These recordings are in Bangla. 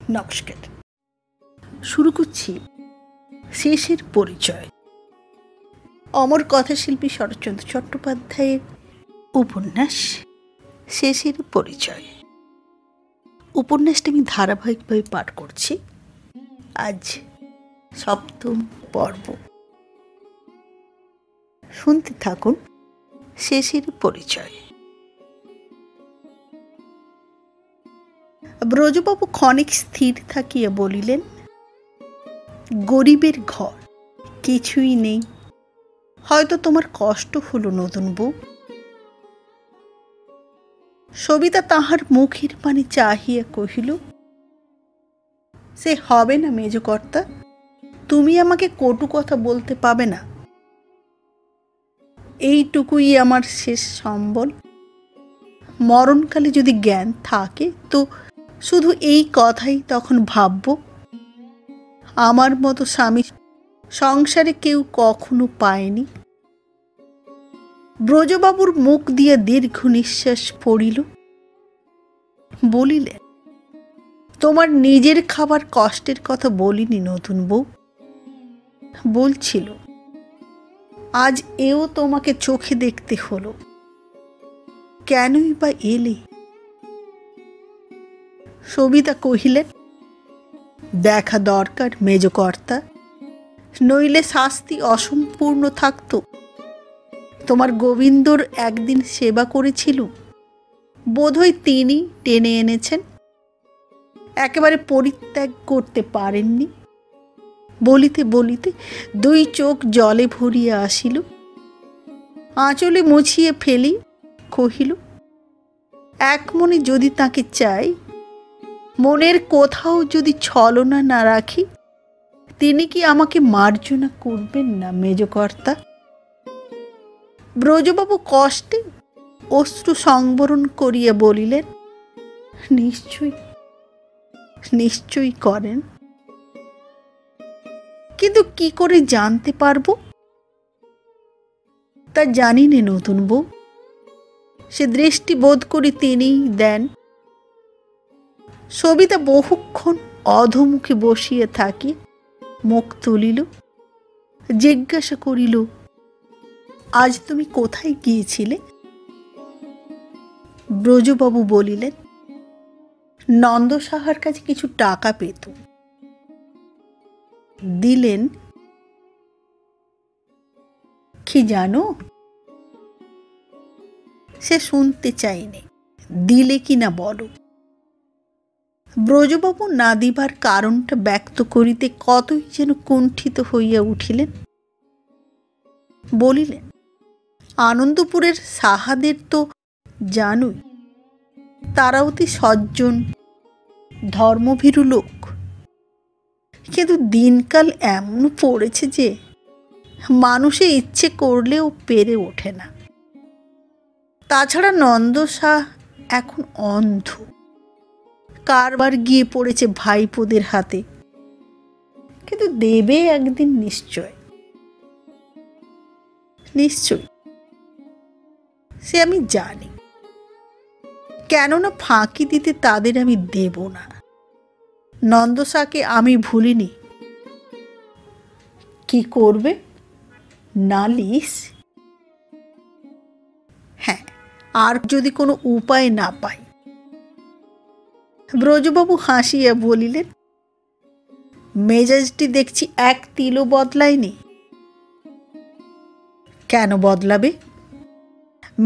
নমস্কার। শুরু করছি শেষের পরিচয়। অমর কথাশিল্পী শরৎচন্দ্র চট্টোপাধ্যায়ের উপন্যাস শেষের পরিচয়। উপন্যাসটা আমি ধারাবাহিকভাবে পাঠ করছি। আজ 7ম পর্ব। শুনতে থাকুন শেষের পরিচয়। ব্রজবাবু ক্ষণিক স্থির থাকিয়া বলিলেন, গরিবের ঘর, কিছুই নেই, হয়তো তোমার কষ্ট হলো নতুন বউ। সবিতা তাহার মুখের পানে চাহিয়া কহিল, সে হবে না মেজকর্তা, তুমি আমাকে কটু কথা বলতে পাবে না। এইটুকুই আমার শেষ সম্বল। মরণকালে যদি জ্ঞান থাকে তো শুধু এই কথাই তখন ভাবব, আমার মতো স্বামী সংসারে কেউ কখনো পায়নি। ব্রজবাবুর মুখ দিয়ে দীর্ঘ নিঃশ্বাস পড়িল। বলিলেন, তোমার নিজের খাবার কষ্টের কথা বলিনি নতুন বউ, বলছিল আজ এও তোমাকে চোখে দেখতে হলো, কেনই বা এলে? সবিতা কহিলেন, দেখা দরকার মেজকর্তা, নইলে শাস্তি অসম্পূর্ণ থাকত। তোমার গোবিন্দর একদিন সেবা করেছিল, বোধহয় তিনি টেনে এনেছেন, একেবারে পরিত্যাগ করতে পারেননি। বলিতে বলিতে 2 চোখ জলে ভরিয়া আসিল। আঁচলে মুছিয়ে ফেলি কহিল, এক মনে যদি তাকে চাই, মনের কোথাও যদি ছলনা না রাখি, তিনি কি আমাকে মার্জনা করবেন না মেজকর্তা? ব্রজবাবু কষ্টে অশ্রু সংবরণ করিয়া বলিলেন, নিশ্চয়ই নিশ্চয়ই করেন, কিন্তু কি করে জানতে পারব? তা জানি নে নতুন বউ, সে দৃষ্টি বোধ করি তিনিই দেন। সবিতা বহুক্ষণ অধোমুখে বসিয়া থাকি মুখ তুলিল, জিজ্ঞাসা করিল, আজ তুমি কোথায় গিয়েছিলে? ব্রজবাবু বলিলেন, নন্দ সাহার কাছে কিছু টাকা পেত, দিলেন। কি জানো? সে শুনতে চাইনি, দিলে কি না বলো। ব্রজবাবু না দিবার কারণটা ব্যক্ত করিতে কতই যেন কুণ্ঠিত হইয়া উঠিলেন। বলিলেন, আনন্দপুরের সাহাদের তো জানুই, তারা অতি সজ্জন ধর্মভীরু লোক, কিন্তু দিনকাল এমন পড়েছে যে মানুষে ইচ্ছে করলেও পেরে ওঠে না। তাছাড়া নন্দ শাহ এখন অন্ধ, কারবার গিয়ে পড়েছে ভাইপোদের হাতে, কিন্তু দেবে একদিন নিশ্চয় নিশ্চয়, সে আমি জানি। কেননা ফাঁকি দিতে তাদের আমি দেব না। নন্দসাকে আমি ভুলিনি। কি করবে? নালিশ? হ্যাঁ, আর যদি কোনো উপায় না পাই। ব্রজবাবু হাসিয়া বলিলেন, মেজাজটি দেখছি এক তিলও বদলায়নি। কেন বদলাবে?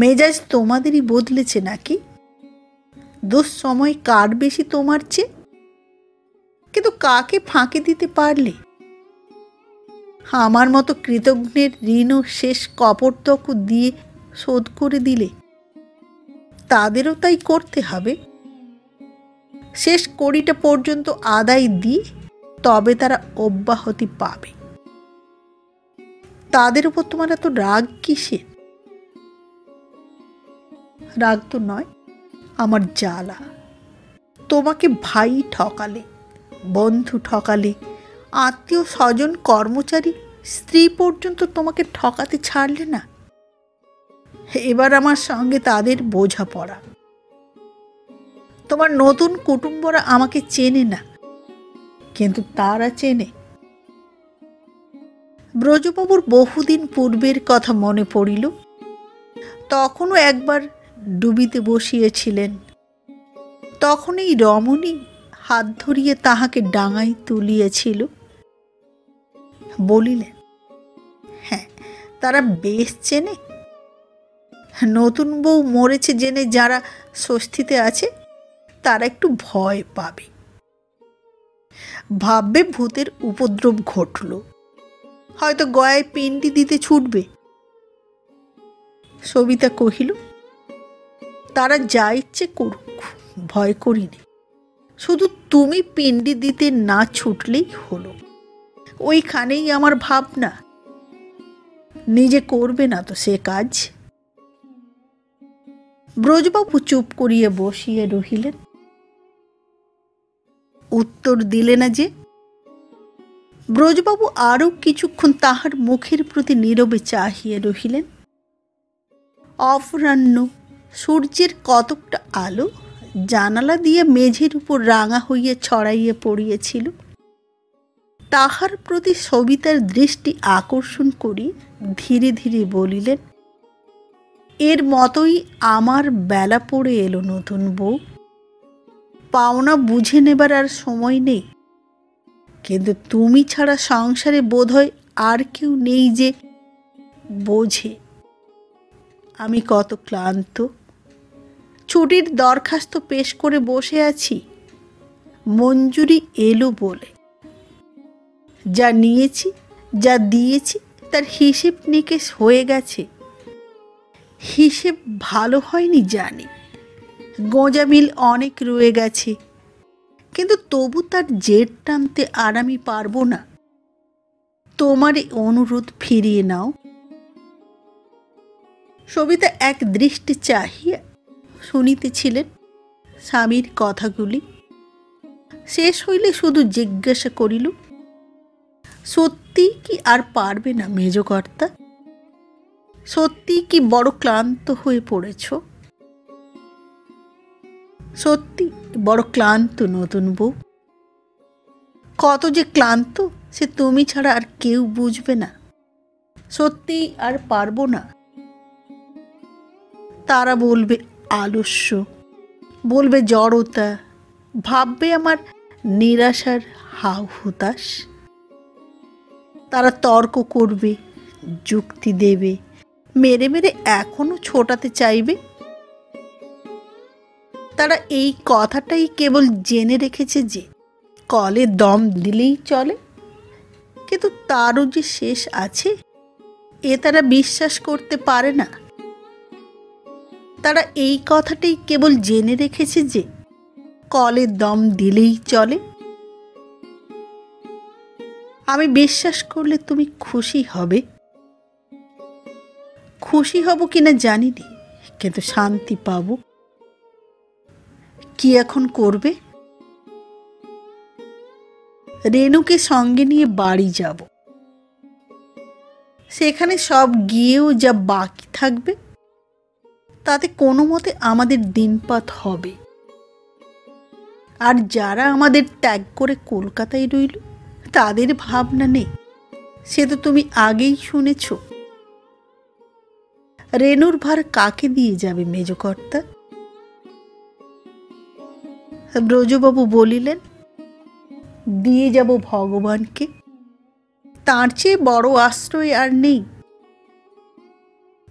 মেজাজ তোমাদেরই বদলেছে নাকি? দুঃসময় কার বেশি তোমার চেয়ে? কিন্তু কাকে ফাঁকি দিতে পারলে? আমার মতো কৃতজ্ঞের ঋণও শেষ কপটতকু দিয়ে শোধ করে দিলে, তাদেরও তাই করতে হবে। শেষ কড়িটা পর্যন্ত আদায় দিয়ে তবে তারা অব্যাহতি পাবে। তাদের উপর তোমার এত রাগ কিসের? রাগ তো নয়, আমার জ্বালা। তোমাকে ভাই ঠকালে, বন্ধু ঠকালে, আত্মীয় স্বজন, কর্মচারী, স্ত্রী পর্যন্ত তোমাকে ঠকাতে ছাড়লে না। এবার আমার সঙ্গে তাদের বোঝাপড়া। তোমার নতুন কুটুম্বরা আমাকে চেনে না, কিন্তু তারা চেনে। ব্রজবাবুর বহুদিন পূর্বের কথা মনে পড়িল। তখনও একবার ডুবিতে বসিয়েছিলেন। তখন এই রমণী হাত ধরিয়ে তাহাকে ডাঙায় তুলিয়েছিল। বলিলেন, হ্যাঁ, তারা বেশ চেনে। নতুন বউ মরেছে জেনে যারা স্বস্তিতে আছে তারা একটু ভয় পাবে, ভাববে ভূতের উপদ্রব ঘটল, হয়তো গয়ায় পিণ্ডি দিতে ছুটবে। সবিতা কহিল, তারা যা ইচ্ছে করুক, ভয় করিনি, শুধু তুমি পিণ্ডি দিতে না ছুটলেই হলো। ওইখানেই আমার ভাবনা, নিজে করবে না তো সে কাজ। ব্রজবাবু চুপ করিয়া বসিয়া রহিলেন। উত্তর দিলে না যে। ব্রজবাবু আরও কিছুক্ষণ তাহার মুখের প্রতি নীরবে চাহিয়া রহিলেন। অপরাহ্ন, সূর্যের কতকটা আলো জানালা দিয়ে মেঝের উপর রাঙা হইয়া ছড়াইয়া পড়িয়াছিল। তাহার প্রতি সবিতার দৃষ্টি আকর্ষণ করি ধীরে ধীরে বলিলেন, এর মতোই আমার বেলা পড়ে এলো নতুন বউ। পাওনা বুঝে নেবার আর সময় নেই, কিন্তু তুমি ছাড়া সংসারে বোধহয় আর কেউ নেই যে বোঝে আমি কত ক্লান্ত। ছুটির দরখাস্ত পেশ করে বসে আছি, মঞ্জুরি এলো বলে। যা নিয়েছি, যা দিয়েছি, তার হিসেব নিকেশ হয়ে গেছে। হিসেব ভালো হয়নি জানি, গোঁজামিল অনেক রয়ে গেছে, কিন্তু তবু তার জের টানতে আর আমি পারবো না। তোমার এই অনুরোধ ফিরিয়ে নাও। সবিতা এক দৃষ্টি চাহিয়া শুনিতেছিলেন স্বামীর কথাগুলি। শেষ হইলে শুধু জিজ্ঞাসা করিল, সত্যি কি আর পারবে না মেজকর্তা? সত্যি কি বড় ক্লান্ত হয়ে পড়েছ? সত্যি বড় ক্লান্ত নতুন বউ। কত যে ক্লান্ত সে তুমি ছাড়া আর কেউ বুঝবে না। সত্যি আর পারবো না। তারা বলবে আলস্য, বলবে জড়তা, ভাববে আমার নিরাশার হাউ হুতাশ। তারা তর্ক করবে, যুক্তি দেবে, মেরে মেরে এখনো ছোটাতে চাইবে। তারা এই কথাটাই কেবল জেনে রেখেছে যে কলে দম দিলেই চলে, কিন্তু তারও যে শেষ আছে এ তারা বিশ্বাস করতে পারে না। তারা এই কথাটাই কেবল জেনে রেখেছে যে কলে দম দিলেই চলে। আমি বিশ্বাস করলে তুমি খুশি হবে। খুশি হব কিনা জানি না, কিন্তু শান্তি পাবো। কি এখন করবে? রেনুকে সঙ্গে নিয়ে বাড়ি যাব। সেখানে সব গিয়েও যা বাকি থাকবে তাতে কোনো মতে আমাদের দিনপাত হবে। আর যারা আমাদের ত্যাগ করে কলকাতায় রইল তাদের ভাবনা নেই, সে তো তুমি আগেই শুনেছ। রেনুর ভার কাকে দিয়ে যাবে মেজকর্তা? ব্রজবাবু বলিলেন, দিয়ে যাব ভগবানকে। তার চেয়ে বড় আশ্রয় আর নেই।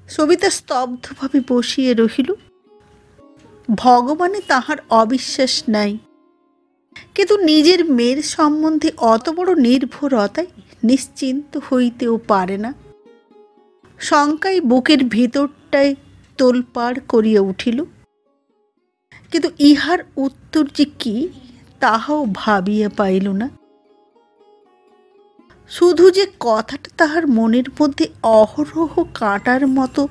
সবিতা স্তব্ধভাবে বসিয়ে রহিল। ভগবানে তাহার অবিশ্বাস নাই, কিন্তু নিজের মেয়ের সম্বন্ধে অত বড় নির্ভরতায় নিশ্চিন্ত হইতেও পারে না। শঙ্কায় বুকের ভিতরটায় তোলপাড় করিয়া উঠিল, কিন্তু ইহার উত্তর যে কি তাহাও ভাবিয়া পাইল না। শুধু যে কথাটা তাহার মনের মধ্যে অহরহ কাঁটার মতো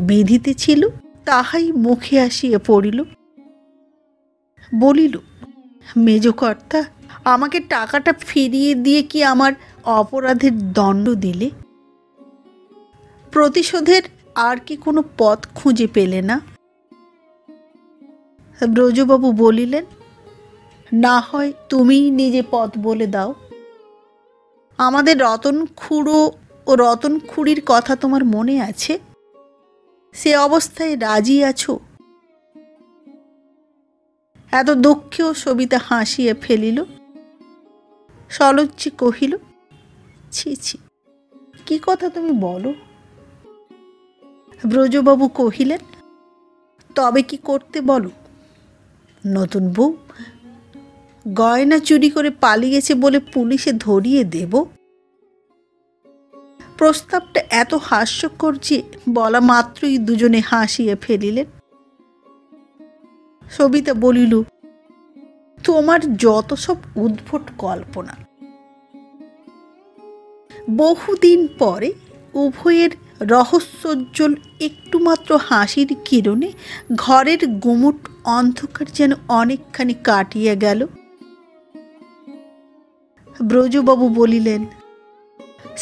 বিঁধিতেছিল তাহাই মুখে আসিয়া পড়িল। বলিল, মেজকর্তা, আমাকে টাকাটা ফিরিয়ে দিয়ে কি আমার অপরাধের দণ্ড দিলে? প্রতিশোধের আর কি কোনো পথ খুঁজে পেলে না? ব্রজবাবু বলিলেন, না হয় তুমিই নিজে পথ বলে দাও। আমাদের রতন খুড়ো ও রতন খুড়ির কথা তোমার মনে আছে? সে অবস্থায় রাজি আছো? এত দুঃখেও সবিতা হাসিয়ে ফেলিল। সলজ্জে কহিল, ছি ছি, কি কথা তুমি বলো? ব্রজবাবু কহিলেন, তবে কি করতে বলো? নতুন বউ গয়না চুরি করে পালিয়েছে বলে পুলিশে ধরিয়ে দেব? প্রস্তাবটা এত হাস্যকর যে বলা মাত্রই দুজনে হাসিয়ে ফেলিলেন। সবিতা বলিল, তোমার যত সব উদ্ভট কল্পনা। বহুদিন পরে উভয়ের রহস্যোজ্জ্বল একটুমাত্র হাসির কিরণে ঘরের গুমুট অন্ধকার যেন অনেকখানি কাটিয়া গেল। ব্রজবাবু বলিলেন,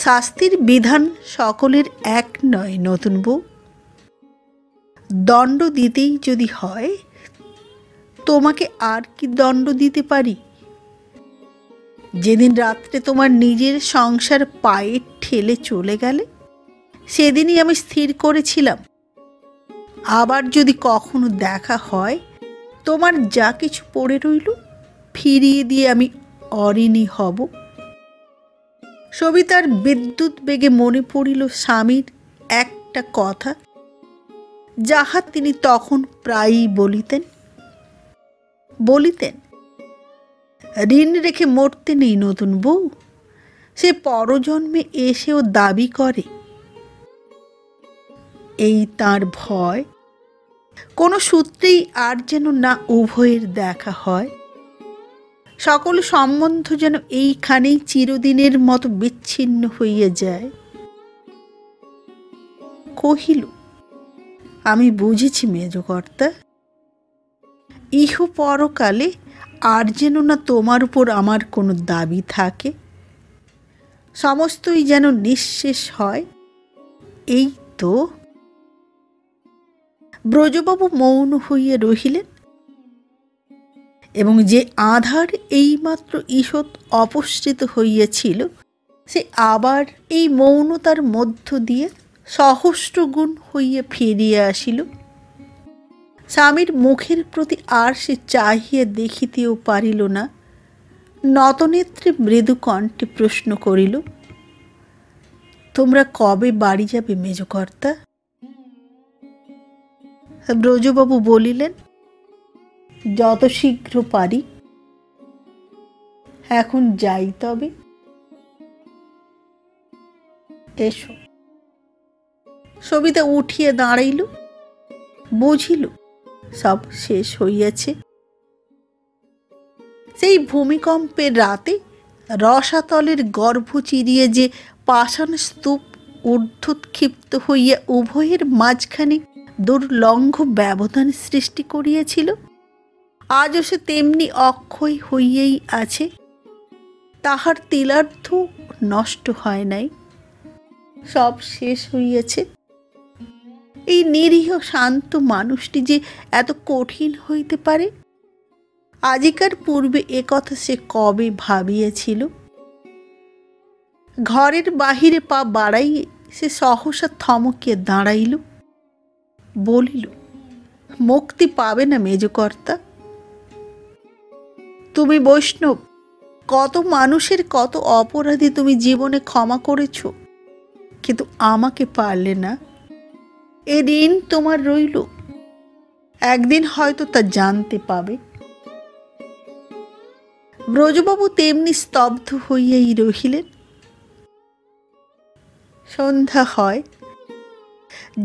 শাস্তির বিধান সকলের এক নয় নতুন বউ। দণ্ড দিতেই যদি হয়, তোমাকে আর কি দণ্ড দিতে পারি? যেদিন রাত্রে তোমার নিজের সংসার পায়ে ঠেলে চলে গেলে, সেদিনই আমি স্থির করেছিলাম, আবার যদি কখনো দেখা হয়, তোমার যা কিছু পড়ে রইল ফিরিয়ে দিয়ে আমি অঋণী হব। সবিতার বিদ্যুৎ বেগে মনে পড়িল স্বামীর একটা কথা, যাহা তিনি তখন প্রায়ই বলিতেন, ঋণ রেখে মরতে নেই নতুন বউ, সে পরজন্মে এসেও দাবি করে। এই তার ভয়, কোনো সূত্রেই আর যেন না উভয়ের দেখা হয়, সকল সম্বন্ধ যেন এইখানেই চিরদিনের মতো বিচ্ছিন্ন হইয়া যায়। কহিল, আমি বুঝেছি মেজকর্তা, ইহ পরকালে আর যেন না তোমার উপর আমার কোনো দাবি থাকে, সমস্তই যেন নিঃশেষ হয়, এই তো। ব্রজবাবু মৌন হইয়া রহিলেন, এবং যে আধার এইমাত্র ঈষৎ অপসৃত হইয়াছিল, সে আবার এই মৌনতার মধ্য দিয়ে সহস্রগুণ হইয়া ফিরিয়া আসিল। স্বামীর মুখের প্রতি আর সে চাহিয়া দেখিতেও পারিল না। নতনেত্রে মৃদু কণ্ঠে প্রশ্ন করিল, তোমরা কবে বাড়ি যাবে মেজকর্তা? ব্রজবাবু বলিলেন, যত শীঘ্র পারি। এখন যাই তবে। এসো। সবিতা উঠিয়া দাঁড়াইল, বুঝিল সব শেষ হইয়াছে। সেই ভূমিকম্পের রাতে রসাতলের গর্ভ চিরিয়ে যে পাষাণ স্তূপ ঊর্ধ্বক্ষিপ্ত হইয়া উভয়ের মাঝখানে দুর্লঙ্ঘ ব্যবধান সৃষ্টি করিয়াছিল, আজও সে তেমনি অক্ষয় হইয়াই আছে। তাহার তিলার্ধ নষ্ট হয় নাই, সব শেষ হইয়াছে। এই নিরীহ শান্ত মানুষটি যে এত কঠিন হইতে পারে, আজিকার পূর্বে একথা সে কবে ভাবিয়াছিল? ঘরের বাহিরে পা বাড়াইয়ে সে সহসা থমকিয়া দাঁড়াইল, বলিল, মুক্তি পাবে না মেজকর্তা। তুমি বৈষ্ণব, কত মানুষের কত অপরাধী তুমি জীবনে ক্ষমা করেছ, কিন্তু আমাকে পারলে না। এ ঋণ তোমার রইল, একদিন হয়তো তা জানতে পাবে। ব্রজবাবু তেমনি স্তব্ধ হইয়াই রহিলেন। সন্ধ্যা হয়,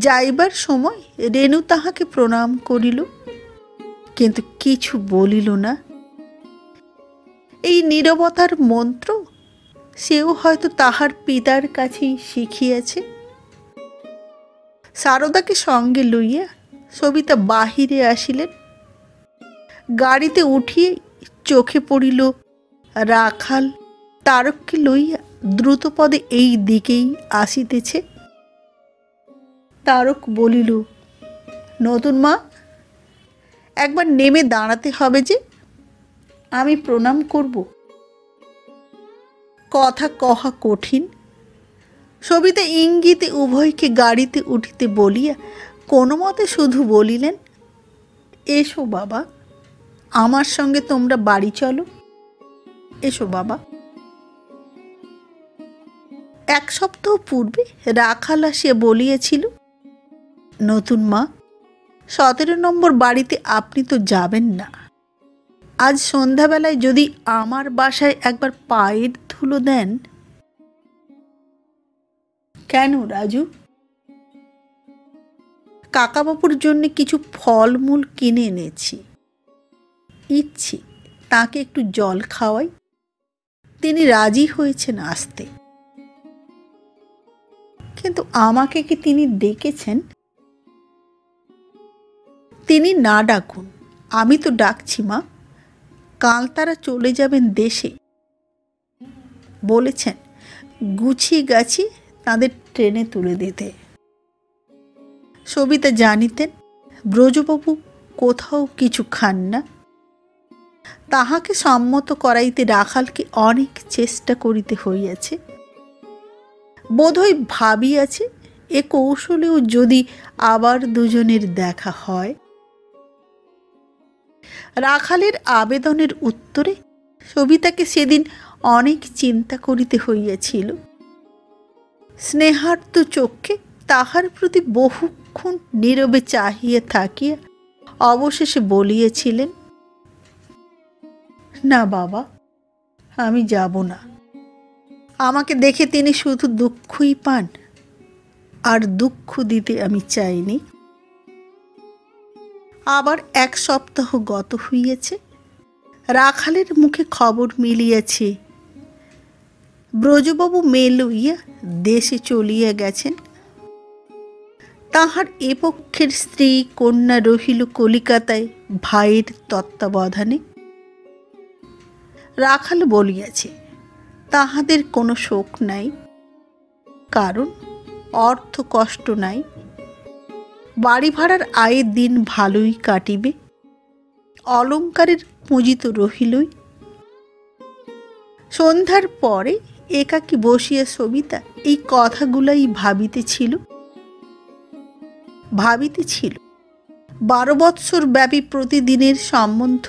যাইবার সময় রেণু তাহাকে প্রণাম করিল, কিন্তু কিছু বলিল না। এই নীরবতার মন্ত্র সেও হয়তো তাহার পিতার কাছেই শিখিয়াছে। সারদাকে সঙ্গে লইয়া সবিতা বাহিরে আসিলেন। গাড়িতে উঠিয়ে চোখে পড়িল রাখাল তারককে লইয়া দ্রুতপদে এই দিকেই আসিতেছে। তারক বলিল, নতুন মা, একবার নেমে দাঁড়াতে হবে যে। আমি প্রণাম করব। কথা কহা কঠিন। সবিতা ইঙ্গিতে উভয়কে গাড়িতে উঠিতে বলিয়া কোনো মতে শুধু বলিলেন, এসো বাবা, আমার সঙ্গে তোমরা বাড়ি চলো। এসো বাবা। 1 সপ্তাহ পূর্বে রাখাল আসিয়া বলিয়াছিল, নতুন মা, 17 নম্বর বাড়িতে আপনি তো যাবেন না। আজ সন্ধ্যাবেলায় যদি আমার বাসায় একবার পায়ের ধুলো দেন। কেন রাজু? কাকাবাবুর জন্য কিছু ফলমূল কিনে এনেছি। ইচ্ছে তাকে একটু জল খাওয়াই। তিনি রাজি হয়েছেন আসতে। কিন্তু আমাকে কি তিনি ডেকেছেন? তিনি না ডাকুন, আমি তো ডাকছি মা। কাল তারা চলে যাবেন দেশে। বলেছেন গুছিয়ে গাছি তাদের ট্রেনে তুলে দিতে। সবিতা জানিতেন ব্রজবাবু কোথাও কিছু খান না। তাহাকে সম্মত করাইতে রাখালকে অনেক চেষ্টা করিতে হইয়াছে। বোধহয় ভাবিয়াছে এ কৌশলেও যদি আবার দুজনের দেখা হয়। রাখালের আবেদনের উত্তরে সবিতাকে সেদিন অনেক চিন্তা করিতে হইয়াছিল। স্নেহার্ত চক্ষে তাহার প্রতি বহুক্ষণ নীরবে চাহিয়া থাকিয়া অবশেষে বলিয়াছিলেন, না বাবা, আমি যাব না। আমাকে দেখে তিনি শুধু দুঃখই পান, আর দুঃখ দিতে আমি চাইনি। আবার 1 সপ্তাহ গত হইয়াছে। রাখালের মুখে খবর মিলিয়াছে ব্রজবাবু মেয়ে লইয়া দেশে চলিয়া গেছেন। তাহার এ পক্ষের স্ত্রী কন্যা রহিল কলিকাতায় ভাইয়ের তত্ত্বাবধানে। রাখাল বলিয়াছে তাহাদের কোনো শোক নাই, কারণ অর্থ কষ্ট নাই। বাড়ি ভাড়ার আয়ের দিন ভালোই কাটিবে। অলঙ্কারের পুঁজি তো রহিলই। সন্ধ্যার পরে একাকী বসিয়া সবিতা এই কথাগুলাই ভাবিতেছিল। 12 বৎসর ব্যাপী প্রতিদিনের সম্বন্ধ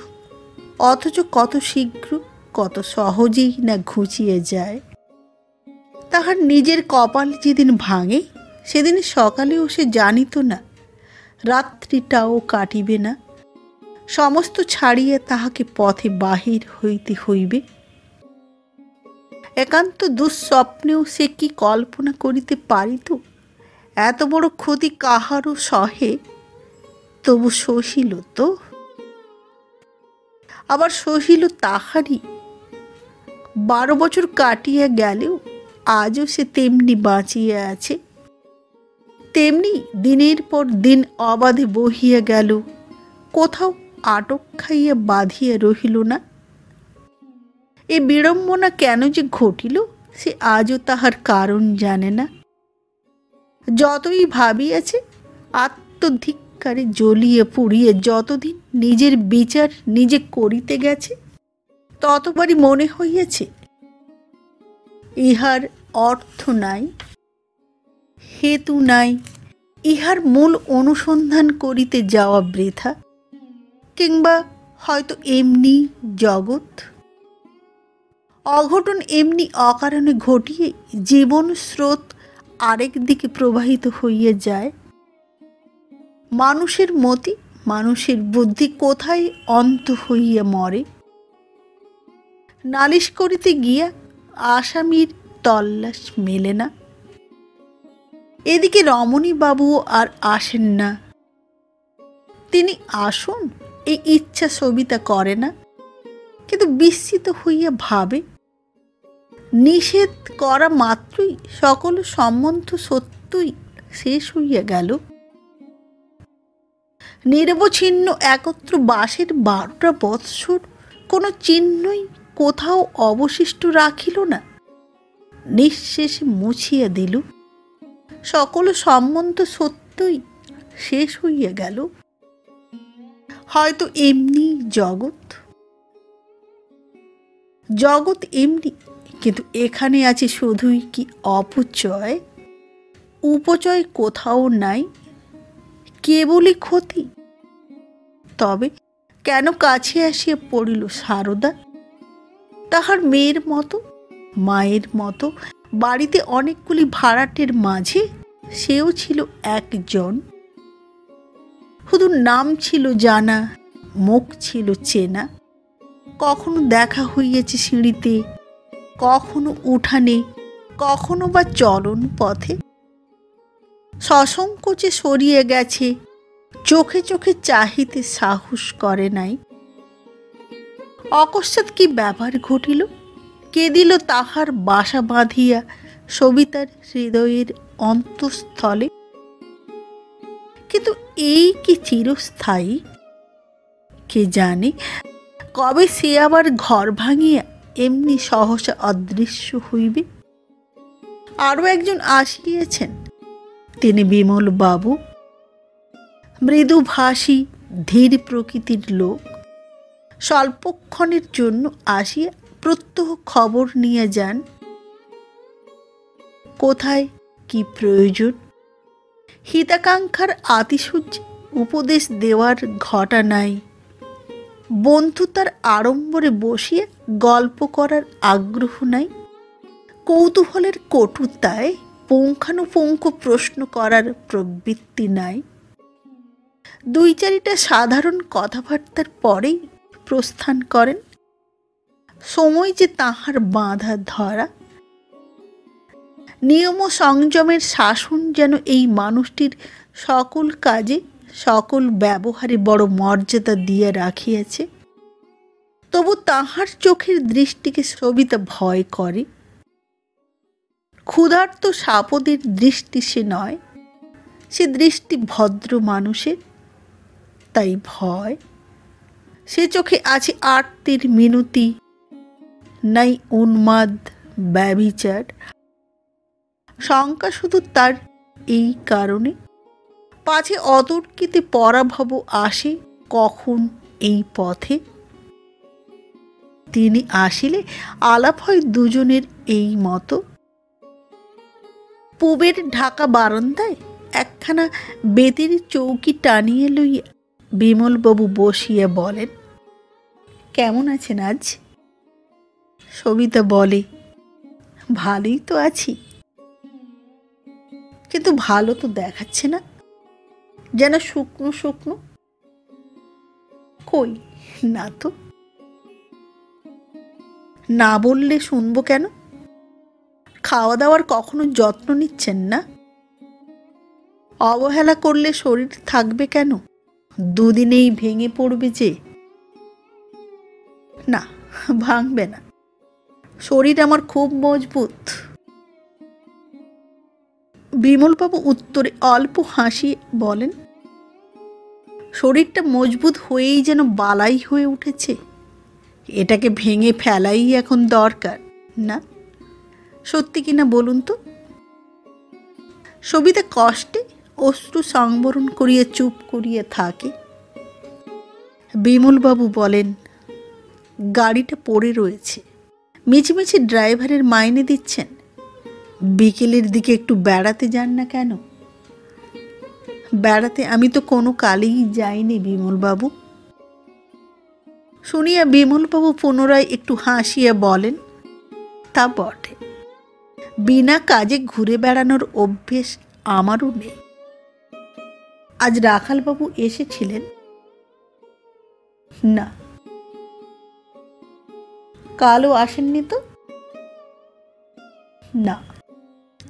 অথচ কত শীঘ্র, কত সহজেই না ঘুচিয়ে যায়। তাহার নিজের কপাল যেদিন ভাঙে সেদিন সকালেও সে জানিত না রাত্রিটাও কাটিবে না। সমস্ত ছাড়িয়া তাহাকে পথে বাহির হইতে হইবে। একান্ত দুঃস্বপ্নেও সে কি কল্পনা করিতে পারিত এত বড় ক্ষতি কাহারও সহে, তবু সহিল তো। আবার সহিল তাহারই। 12 বছর কাটিয়া গেলেও আজও সে তেমনি বাঁচিয়া আছে। তেমনি দিনের পর দিন অবাধে বহিয়া গেল, কোথাও আটক খাইয়া বাঁধিয়া রহিল না। এ বিড়ম্বনা কেন যে ঘটিল সে আজও তাহার কারণ জানে না। যতই ভাবিয়াছে আত্মধিক্কারে জ্বলিয়ে পুড়িয়ে যতদিন নিজের বিচার নিজে করিতে গেছে, ততবারই মনে হইয়াছে ইহার অর্থ নাই, হেতু নাই। ইহার মূল অনুসন্ধান করিতে যাওয়া বৃথা, কিংবা হয়তো এমনি জগৎ। অঘটন এমনি অকারণে ঘটিয়ে জীবন স্রোত আরেক দিকে প্রবাহিত হইয়া যায়। মানুষের মতি, মানুষের বুদ্ধি কোথায় অন্ত হইয়া মরে। নালিশ করিতে গিয়া আসামির তল্লাশ মেলে না। এদিকে রমণীবাবুও আর আসেন না। তিনি আসুন এই ইচ্ছা সবিতা করে না, কিন্তু বিস্মিত হইয়া ভাবে নিষেধ করা মাত্রই সকল সম্বন্ধ সত্যই শেষ হইয়া গেল। নিরবচ্ছিন্ন একত্র বাসের 12টা বৎসর কোনো চিহ্নই কোথাও অবশিষ্ট রাখিল না, নিঃশেষে মুছিয়া দিল। সকল সম্বন্ধ সত্যই শেষ হইয়া গেল। হয়তো এমনি জগৎ। জগৎ এমনি, কিন্তু এখানে আছে শুধুই কি অপচয়, উপচয় কোথাও নাই, কেবলই ক্ষতি। তবে কেন কাছে আসিয়া পড়িল সারদা? তাহার মেয়ের মতো, মায়ের মতো বাড়িতে অনেকগুলি ভাড়াটের মাঝে সেও ছিল একজন। শুধু নাম ছিল জানা, মুখ ছিল চেনা। কখনো দেখা হইয়াছে সিঁড়িতে, কখনো উঠানে, কখনো বা চলন পথে। সসংকোচে সরিয়ে গেছে, চোখে চোখে চাহিতে সাহস করে নাই। অকস্মাৎ কি ব্যাপার ঘটিল, কে দিল তাহার বাসা বাঁধিয়া সবিতার হৃদয়ের অন্তঃস্থলে? কিন্তু এই কি চিরস্থায়ী? কে জানে কবে সে আবার ঘর ভাঙিয়া এমনি সহসা অদৃশ্য হইবে। আরও একজন আসিয়াছেন, তিনি বিমল বাবু। মৃদুভাষী ধীর প্রকৃতির লোক। স্বল্পক্ষণের জন্য আসিয়া প্রত্যহ খবর নিয়ে যান। কোথায় কি প্রয়োজন, হিতাকাঙ্ক্ষার আতিশয্যে উপদেশ দেওয়ার ঘটা নাই। বন্ধুতার আড়ম্বরে বসিয়া গল্প করার আগ্রহ নাই। কৌতূহলের কটুতায় পুঙ্খানুপুঙ্খ প্রশ্ন করার প্রবৃত্তি নাই। দুই চারিটা সাধারণ কথাবার্তার পরেই প্রস্থান করেন। সময় যে তাহার বাঁধা ধরা। নিয়ম ও সংযমের শাসন যেন এই মানুষটির সকল কাজে, সকল ব্যবহারে বড় মর্যাদা দিয়ে রাখিয়াছে। তবু তাহার চোখের দৃষ্টিকে সবিতা ভয় করে। ক্ষুধার্ত সাপদের দৃষ্টি সে নয়, সে দৃষ্টি ভদ্র মানুষের, তাই ভয়। সে চোখে আছে আরতির মিনতি, নাই উন্মাদ ব্যভিচার। শঙ্কা শুধু তার এই কারণে, পাছে অতর্কিতে পরাভব আসে কখন এই পথে। তিনি আসিলে আলাপ হয় দুজনের এই মতো। পূবের ঢাকা বারান্দায় একখানা বেতের চৌকি টানিয়ে লইয়া বিমলবাবু বসিয়া বলেন, কেমন আছেন আজ? সবিতা বলে, ভালোই তো আছি, কিন্তু ভালো তো দেখাচ্ছে না, যেন শুকনো শুকনো। কই না তো। না বললে শুনবো কেন? খাওয়া দাওয়ার কখনো যত্ন নিচ্ছেন না? অবহেলা করলে শরীর থাকবে কেন? দুদিনেই ভেঙে পড়বে যে। না, ভাঙবে না, শরীর আমার খুব মজবুত। বিমলবাবু উত্তরে অল্প হাসি বলেন, শরীরটা মজবুত হয়েই যেন বালাই হয়ে উঠেছে। এটাকে ভেঙে ফেলাই এখন দরকার, না? সত্যি কিনা বলুন তো? সবিতা কষ্টে অশ্রু সংবরণ করিয়া চুপ করিয়া থাকে। বিমলবাবু বলেন, গাড়িটা পড়ে রয়েছে, মিছিমিছি ড্রাইভারের মাইনে দিচ্ছেন। বিকেলের দিকে একটু বেড়াতে যান না কেন? বেড়াতে আমি তো কোনো কালেই যাইনি বিমলবাবু। শুনিয়া বিমলবাবু পুনরায় একটু হাসিয়া বলেন, তা বটে, বিনা কাজে ঘুরে বেড়ানোর অভ্যেস আমারও নেই। আজ রাখালবাবু এসেছিলেন? না। কালও আসেননি তো? না,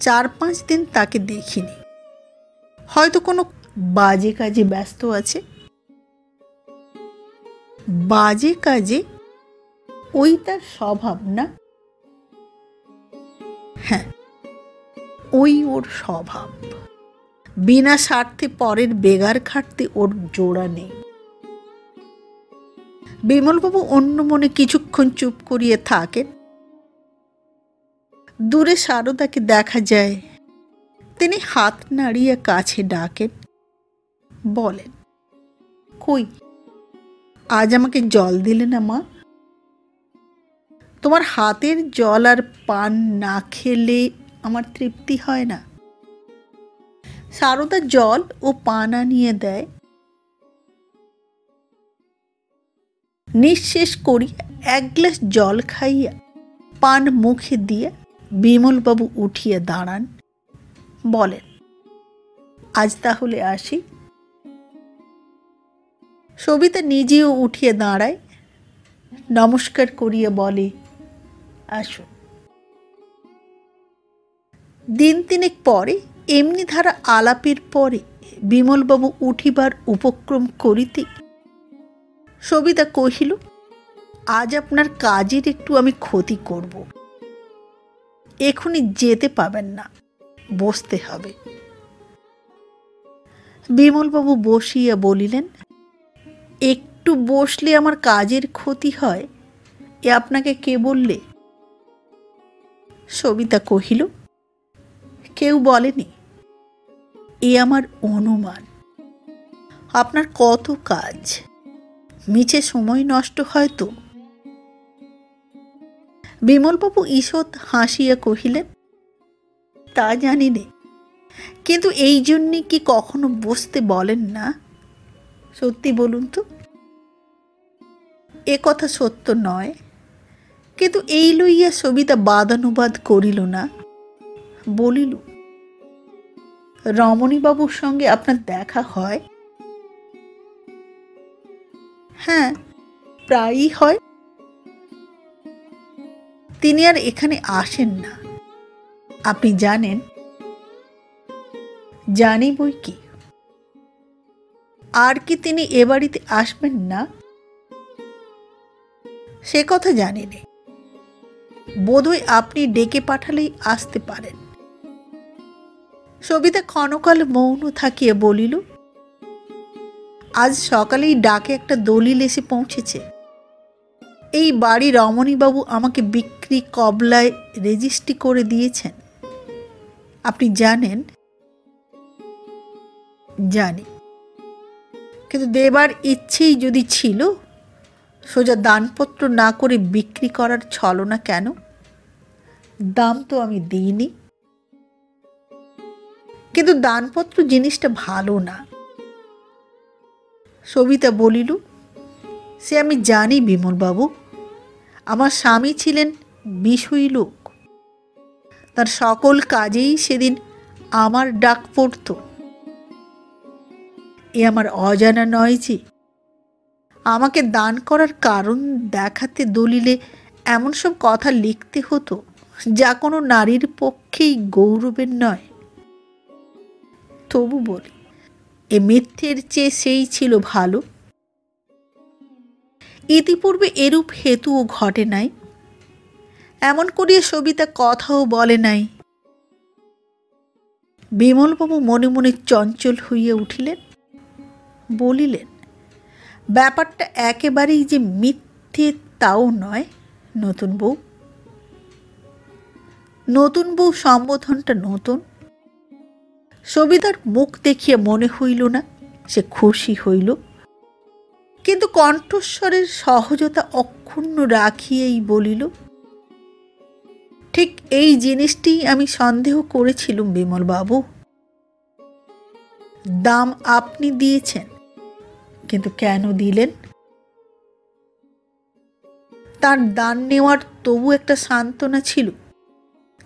4-5 দিন তাকে দেখিনি। হয়তো কোনো বাজে কাজে ব্যস্ত আছে। বাজে কাজে? ওই তার স্বভাব না? হ্যাঁ, ওই ওর স্বভাব। বিনা স্বার্থে পরের বেগার খাটতে ওর জোড়া নেই। বিমলবাবু অন্য মনে কিছুক্ষণ চুপ করিয়ে থাকেন। দূরে সারদাকে দেখা যায়। তিনি হাত নাড়িয়ে কাছে ডাকেন, বলেন, কই আজ আমাকে জল দিলে না মা? তোমার তোমার হাতের জল আর পান না খেলে আমার তৃপ্তি হয় না। সারদা জল ও পান আনিয়ে দেয়। নিঃশেষ করি এক গ্লাস জল খাইয়া পান মুখে দিয়ে বিমলবাবু উঠিয়া দাঁড়ান, বলেন, আজ তাহলে আসি। সবিতা নিজেও উঠিয়া দাঁড়ায়, নমস্কার করিয়া বলে, আসুন। দিন তিনেক পরে এমনি ধারা আলাপের পরে বিমলবাবু উঠিবার উপক্রম করিতে সবিতা কহিল, আজ আপনার কাজের একটু আমি ক্ষতি করব, এখনই যেতে পাবেন না, বসতে হবে। বিমলবাবু বসিয়া বলিলেন, একটু বসলে আমার কাজের ক্ষতি হয়, এ আপনাকে কে বললে? সবিতা কহিল, কেউ বলেনি, এ আমার অনুমান। আপনার কত কাজ, মিছে সময় নষ্ট হয় তো। বিমলবাবু ঈষৎ হাসিয়া কহিলেন, তা জানি নে, কিন্তু এই জন্যে কি কখনো বসতে বলেন না? সত্যি বলুন তো। এ কথা সত্য নয়, কিন্তু এই লইয়া সবিতা বাদানুবাদ করিল না, বলিল, রমণীবাবুর সঙ্গে আপনার দেখা হয়? হ্যাঁ, প্রায়ই হয়। তিনি আর এখানে আসেন না, আপনি জানেন? জানি বই কি। আর কি তিনি এ বাড়িতে আসবেন না? সে কথা জানি নে, বোধহয় আপনি ডেকে পাঠালেই আসতে পারেন। সবিতা ক্ষণকাল মৌন থাকিয়া বলিল, আজ সকালেই ডাকে একটা দলিল এসে পৌঁছেছে। এই বাড়ি রমণীবাবু আমাকে বিক্রি কবলায় রেজিস্ট্রি করে দিয়েছেন, আপনি জানেন? জানি, কিন্তু দেবার ইচ্ছেই যদি ছিল, সোজা দানপত্র না করে বিক্রি করার ছলনা কেন? দাম তো আমি দিইনি। কিন্তু দানপত্র জিনিসটা ভালো না। সবিতা বলিল, সে আমি জানি বিমলবাবু, আমার স্বামী ছিলেন বিষয়ী লোক, তার সকল কাজেই সেদিন আমার ডাক পড়ত। এ আমার অজানা নয় যে আমাকে দান করার কারণ দেখাতে দলিলে এমন সব কথা লিখতে হতো যা কোনো নারীর পক্ষেই গৌরবের নয়। তবু বলি, এ মিথ্যের চেয়ে সেই ছিল ভালো। ইতিপূর্বে এরূপ হেতুও ঘটে নাই, এমন করিয়া সবিতা কথাও বলে নাই। বিমলবাবু মনে মনে চঞ্চল হইয়া উঠিলেন, বলিলেন, ব্যাপারটা একেবারেই যে মিথ্যে তাও নয় নতুন বউ। নতুন বউ সম্বোধনটা নতুন। সবিতার মুখ দেখিয়া মনে হইল না সে খুশি হইল, কিন্তু কণ্ঠস্বরের সহজতা অক্ষুণ্ণ রাখিয়েই বলিল, ঠিক এই জিনিসটি আমি সন্দেহ করেছিলুম বিমলবাবু। দাম আপনি দিয়েছেন, কিন্তু কেন দিলেন? তার দান নেওয়ার তবু একটা সান্ত্বনা ছিল,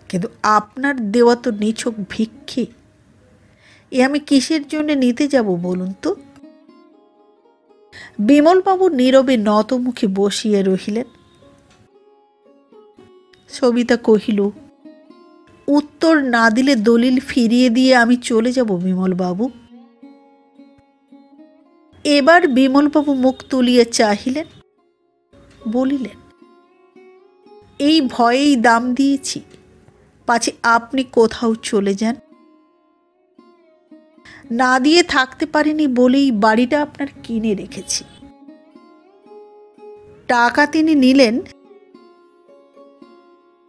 কিন্তু আপনার দেওয়া তো নিছক ভিক্ষে। এ আমি কিসের জন্য নিতে যাব বলুন তো? বিমলবাবু নীরবে নত মুখে বসিয়া রহিলেন। সবিতা কহিল, উত্তর না দিলে দলিল ফিরিয়ে দিয়ে আমি চলে যাব বিমলবাবু। এবার বিমলবাবু মুখ তুলিয়া চাহিলেন, বলিলেন, এই ভয়েই দাম দিয়েছি, পাছে আপনি কোথাও চলে যান। না দিয়ে থাকতে পারিনি বলেই বাড়িটা আপনার কিনে রেখেছি। টাকা তিনি নিলেন।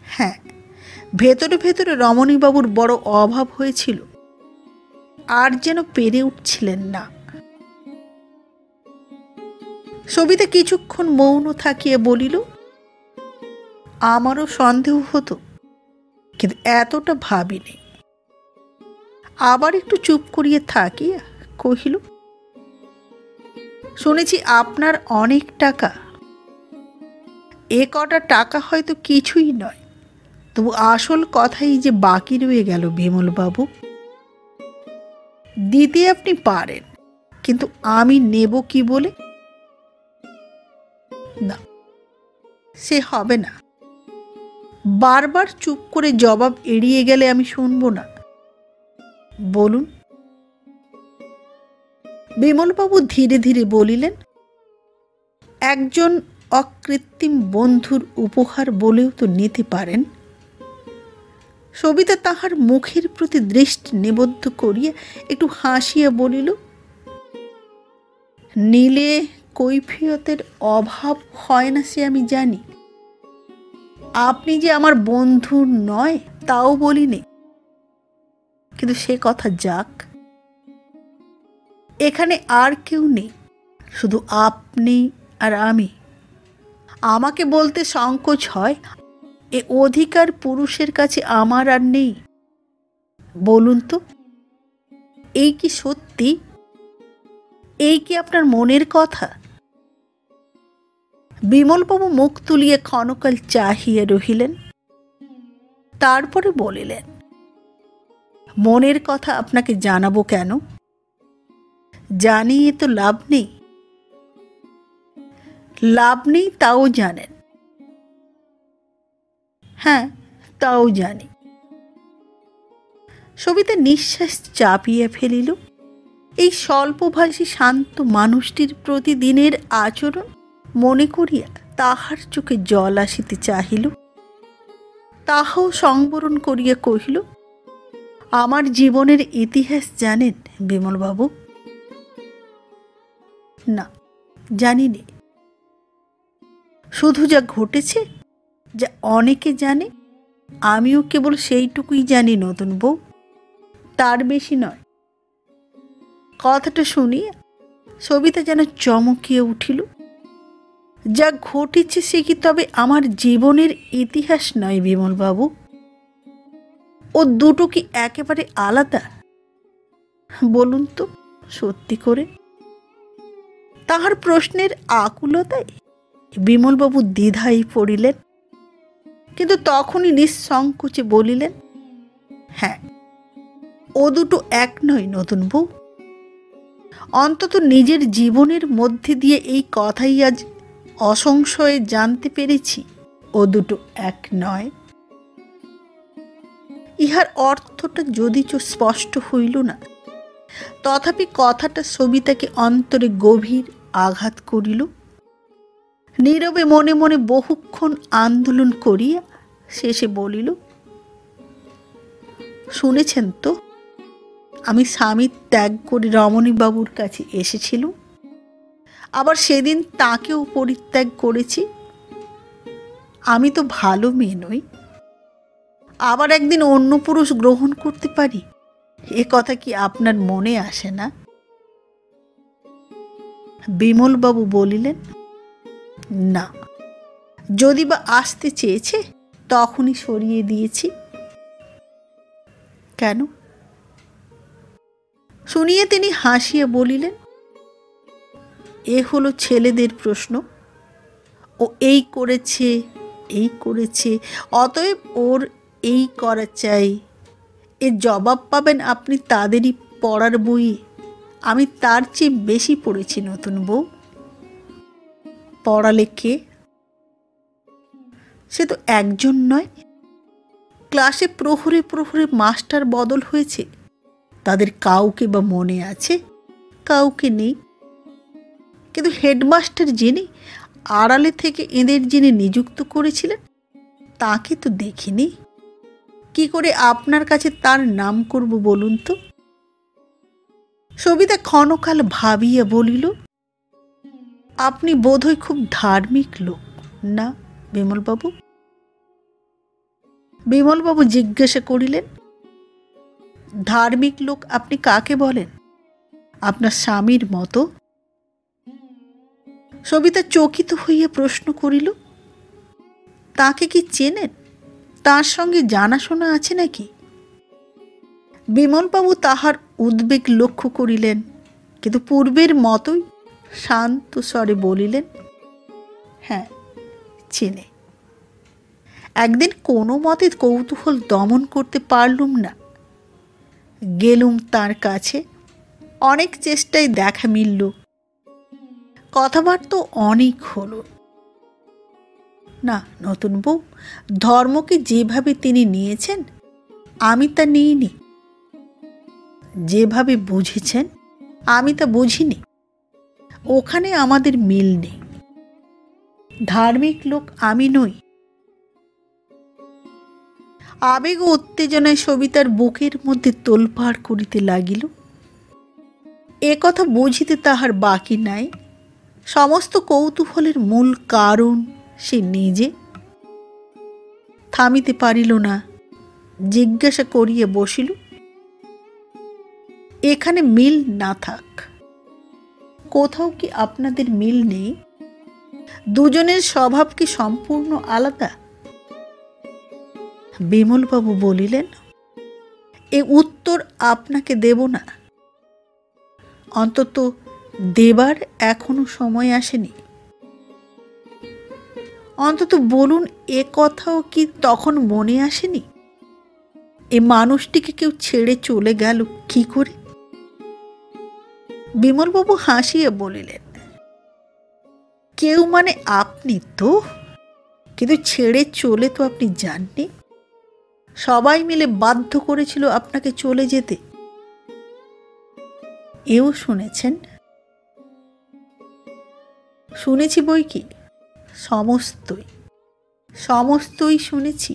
হ্যাঁ, ভেতরে ভেতরে রমণীবাবুর বড় অভাব হয়েছিল, আর যেন পেরে উঠছিলেন না। সবিতা কিছুক্ষণ মৌন থাকিয়া বলিল, আমারও সন্দেহ হতো, কিন্তু এতটা ভাবিনি। আবার একটু চুপ করিয়া থাকিয়া কহিল, শুনেছি আপনার অনেক টাকা। এ কটা টাকা হয়তো কিছুই নয়, তবু আসল কথাই যে বাকি রয়ে গেল বিমলবাবু। দিতে আপনি পারেন, কিন্তু আমি নেব কি বলে? না, সে হবে না। বারবার চুপ করে জবাব এড়িয়ে গেলে আমি শুনব না। বলুন। বিমলবাবু ধীরে ধীরে বলিলেন, একজন অকৃত্রিম বন্ধুর উপহার বলেও তো নিতে পারেন। সবিতা তাহার মুখের প্রতি দৃষ্টি নিবদ্ধ করিয়া একটু হাসিয়া বলিল, নিলে কৈফিয়তের অভাব হয় না সে আমি জানি। আপনি যে আমার বন্ধু নয় তাও বলিনি, কিন্তু সে কথা যাক। এখানে আর কেউ নেই, শুধু আপনি আর আমি। আমাকে বলতে সংকোচ হয়, এ অধিকার পুরুষের কাছে আমার আর নেই। বলুন তো, এই কি সত্যি? এই কি আপনার মনের কথা? বিমলবাবু মুখ তুলিয়া ক্ষণকাল চাহিয়া রহিলেন, তারপরে বলিলেন, মনের কথা আপনাকে জানাবো কেন? জানিয়ে তো লাভ নেই। লাভ নেই তাও জানেন? হ্যাঁ, তাও জানি। সবিতা নিঃশ্বাস চাপিয়া ফেলিল। এই স্বল্পভাষী শান্ত মানুষটির প্রতিদিনের আচরণ মনে করিয়া তাহার চোখে জল আসিতে চাহিল। তাহাও সংবরণ করিয়া কহিল, আমার জীবনের ইতিহাস জানেন বিমলবাবু? না, জানিনি। শুধু যা ঘটেছে, যা অনেকে জানে, আমিও কেবল সেইটুকুই জানি নতুন বউ, তার বেশি নয়। কথাটা শুনিয়া সবিতা যেন চমকিয়া উঠিল। যা ঘটেছে সে কি তবে আমার জীবনের ইতিহাস নয় বিমলবাবু? ও দুটো কি একেবারে আলাদা? বলুন তো সত্যি করে। তাহার প্রশ্নের আকুলতায় বিমলবাবু দ্বিধায় পড়িলেন, কিন্তু তখনই নিঃসংকোচে বলিলেন, হ্যাঁ, ও দুটো এক নয় নতুন বউ। অন্তত নিজের জীবনের মধ্যে দিয়ে এই কথাই আজ অসংশয়ে জানতে পেরেছি, ও দুটো এক নয়। ইহার অর্থটা যদিচ স্পষ্ট হইল না, তথাপি কথাটা সবিতাকে অন্তরে গভীর আঘাত করিল। নীরবে মনে মনে বহুক্ষণ আন্দোলন করিয়া শেষে বলিল, শুনেছেন তো, আমি স্বামী ত্যাগ করে রমণীবাবুর কাছে এসেছিলুম, আবার সেদিন তাকেও পরিত্যাগ করেছি। আমি তো ভালো মেয়ে নই, আবার একদিন অন্য পুরুষ গ্রহণ করতে পারি, এ কথা কি আপনার মনে আসে না? বিমলবাবু বলিলেন, না, যদি বা আসতে চেয়েছে তখনই সরিয়ে দিয়েছি। কেন? শুনিয়ে তিনি হাসিয়া বলিলেন, এ হলো ছেলেদের প্রশ্ন। ও এই করেছে, এই করেছে, অতএব ওর এই করা চাই। এর জবাব পাবেন আপনি তাদেরই পড়ার বইয়ে। আমি তার চেয়ে বেশি পড়েছি নতুন বউ। পড়ালে কে? সে তো একজন নয়। ক্লাসে প্রহরে প্রহরে মাস্টার বদল হয়েছে, তাদের কাউকে বা মনে আছে, কাউকে নেই। কিন্তু হেডমাস্টার যিনি আড়ালে থেকে এদের যিনি নিযুক্ত করেছিলেন, তাকে তো দেখিনি। কি করে আপনার কাছে তার নাম করব বলুন তো? সবিতা ক্ষণকাল ভাবিয়া বলিল, আপনি বোধহয় খুব ধার্মিক লোক না বিমলবাবু? বিমলবাবু জিজ্ঞাসা করিলেন, ধার্মিক লোক আপনি কাকে বলেন? আপনার স্বামীর মতো? সবিতা চকিত হইয়া প্রশ্ন করিল, তাকে কি চেনেন? তার সঙ্গে জানাশোনা আছে নাকি? বিমলবাবু তাহার উদ্বেগ লক্ষ্য করিলেন, কিন্তু পূর্বের মতোই শান্ত স্বরে বলিলেন, হ্যাঁ, চেনে। একদিন কোনো মতে কৌতূহল দমন করতে পারলুম না, গেলুম তার কাছে। অনেক চেষ্টায় দেখা মিলল, কথাবার্তা অনেক হলো। না নতুন বউ, ধর্মকে যেভাবে তিনি নিয়েছেন আমি তা নিইনি। যেভাবে বুঝেছেন আমি তা বুঝিনি। ওখানে আমাদের মিল নেই। ধার্মিক লোক আমি নই। আবেগ ও উত্তেজনায় সবিতার বুকের মধ্যে তোলপাড় করিতে লাগিল। এ কথা বুঝিতে তাহার বাকি নাই। সমস্ত কৌতূহলের মূল কারণ সে নিজে। থামিতে পারিল না, জিজ্ঞাসা করিয়া বসিল, এখানে মিল না থাক, কোথাও কি আপনাদের মিল নেই? দুজনের স্বভাব কি সম্পূর্ণ আলাদা? বিমলবাবু বলিলেন, এ উত্তর আপনাকে দেব না। অন্তত দেবার এখনো সময় আসেনি। অন্তত বলুন, এ কথাও কি তখন মনে আসেনি এ মানুষটিকে কেউ ছেড়ে চলে গেল কি করে? বিমলবাবু হাসিয়া বলিলেন, কেউ মানে আপনি তো, কিন্তু ছেড়ে চলে তো আপনি যাননি। সবাই মিলে বাধ্য করেছিল আপনাকে চলে যেতে। এও শুনেছেন? শুনেছি বই কি, সমস্তই সমস্তই শুনেছি।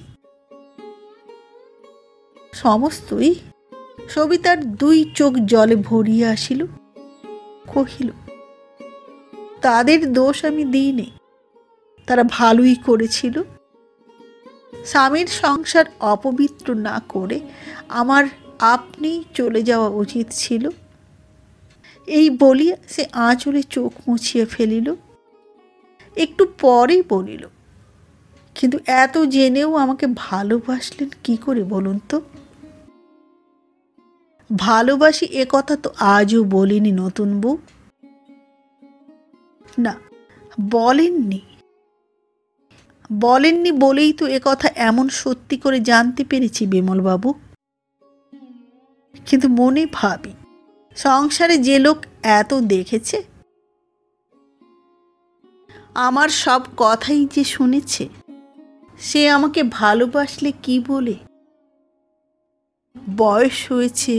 সমস্তই? সবিতার দুই চোখ জলে ভরিয়া আসিল। কহিল, তাদের দোষ আমি দিইনি, তারা ভালোই করেছিল। স্বামীর সংসার অপবিত্র না করে আমার আপনি চলে যাওয়া উচিত ছিল। এই বলিয়া সে আঁচলে চোখ মুছিয়া ফেলিল। একটু পরেই বলিল, কিন্তু এত জেনেও আমাকে ভালোবাসলেন কি করে বলুন তো? ভালোবাসি এ কথা তো আজও বলিনি নতুন বউ। না, বলেননি। বলেননি বলেই তো এ কথা এমন সত্যি করে জানতে পেরেছি বিমলবাবু। কিন্তু মনে ভাবি, সংসারে যে লোক এত দেখেছে, আমার সব কথাই যে শুনেছে, সে আমাকে ভালোবাসলে কি বলে? বয়স হয়েছে,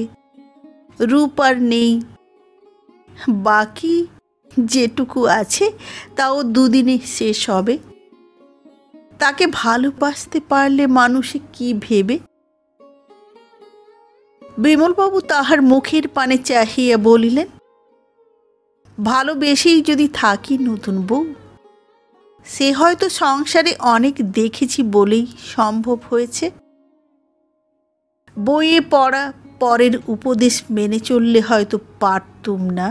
রূপ আর নেই, বাকি যেটুকু আছে তাও দুদিনে শেষ হবে। তাকে ভালোবাসতে পারলে মানুষে কি ভেবে? বিমলবাবু তাহার মুখের পানে চাহিয়া বলিলেন, ভালোবেসেই যদি থাকি নতুন বউ, সে হয়তো সংসারে অনেক দেখেছি বলেই সম্ভব হয়েছে। বইয়ে পড়া পরের উপদেশ মেনে চললে হয়তো পারতুম না,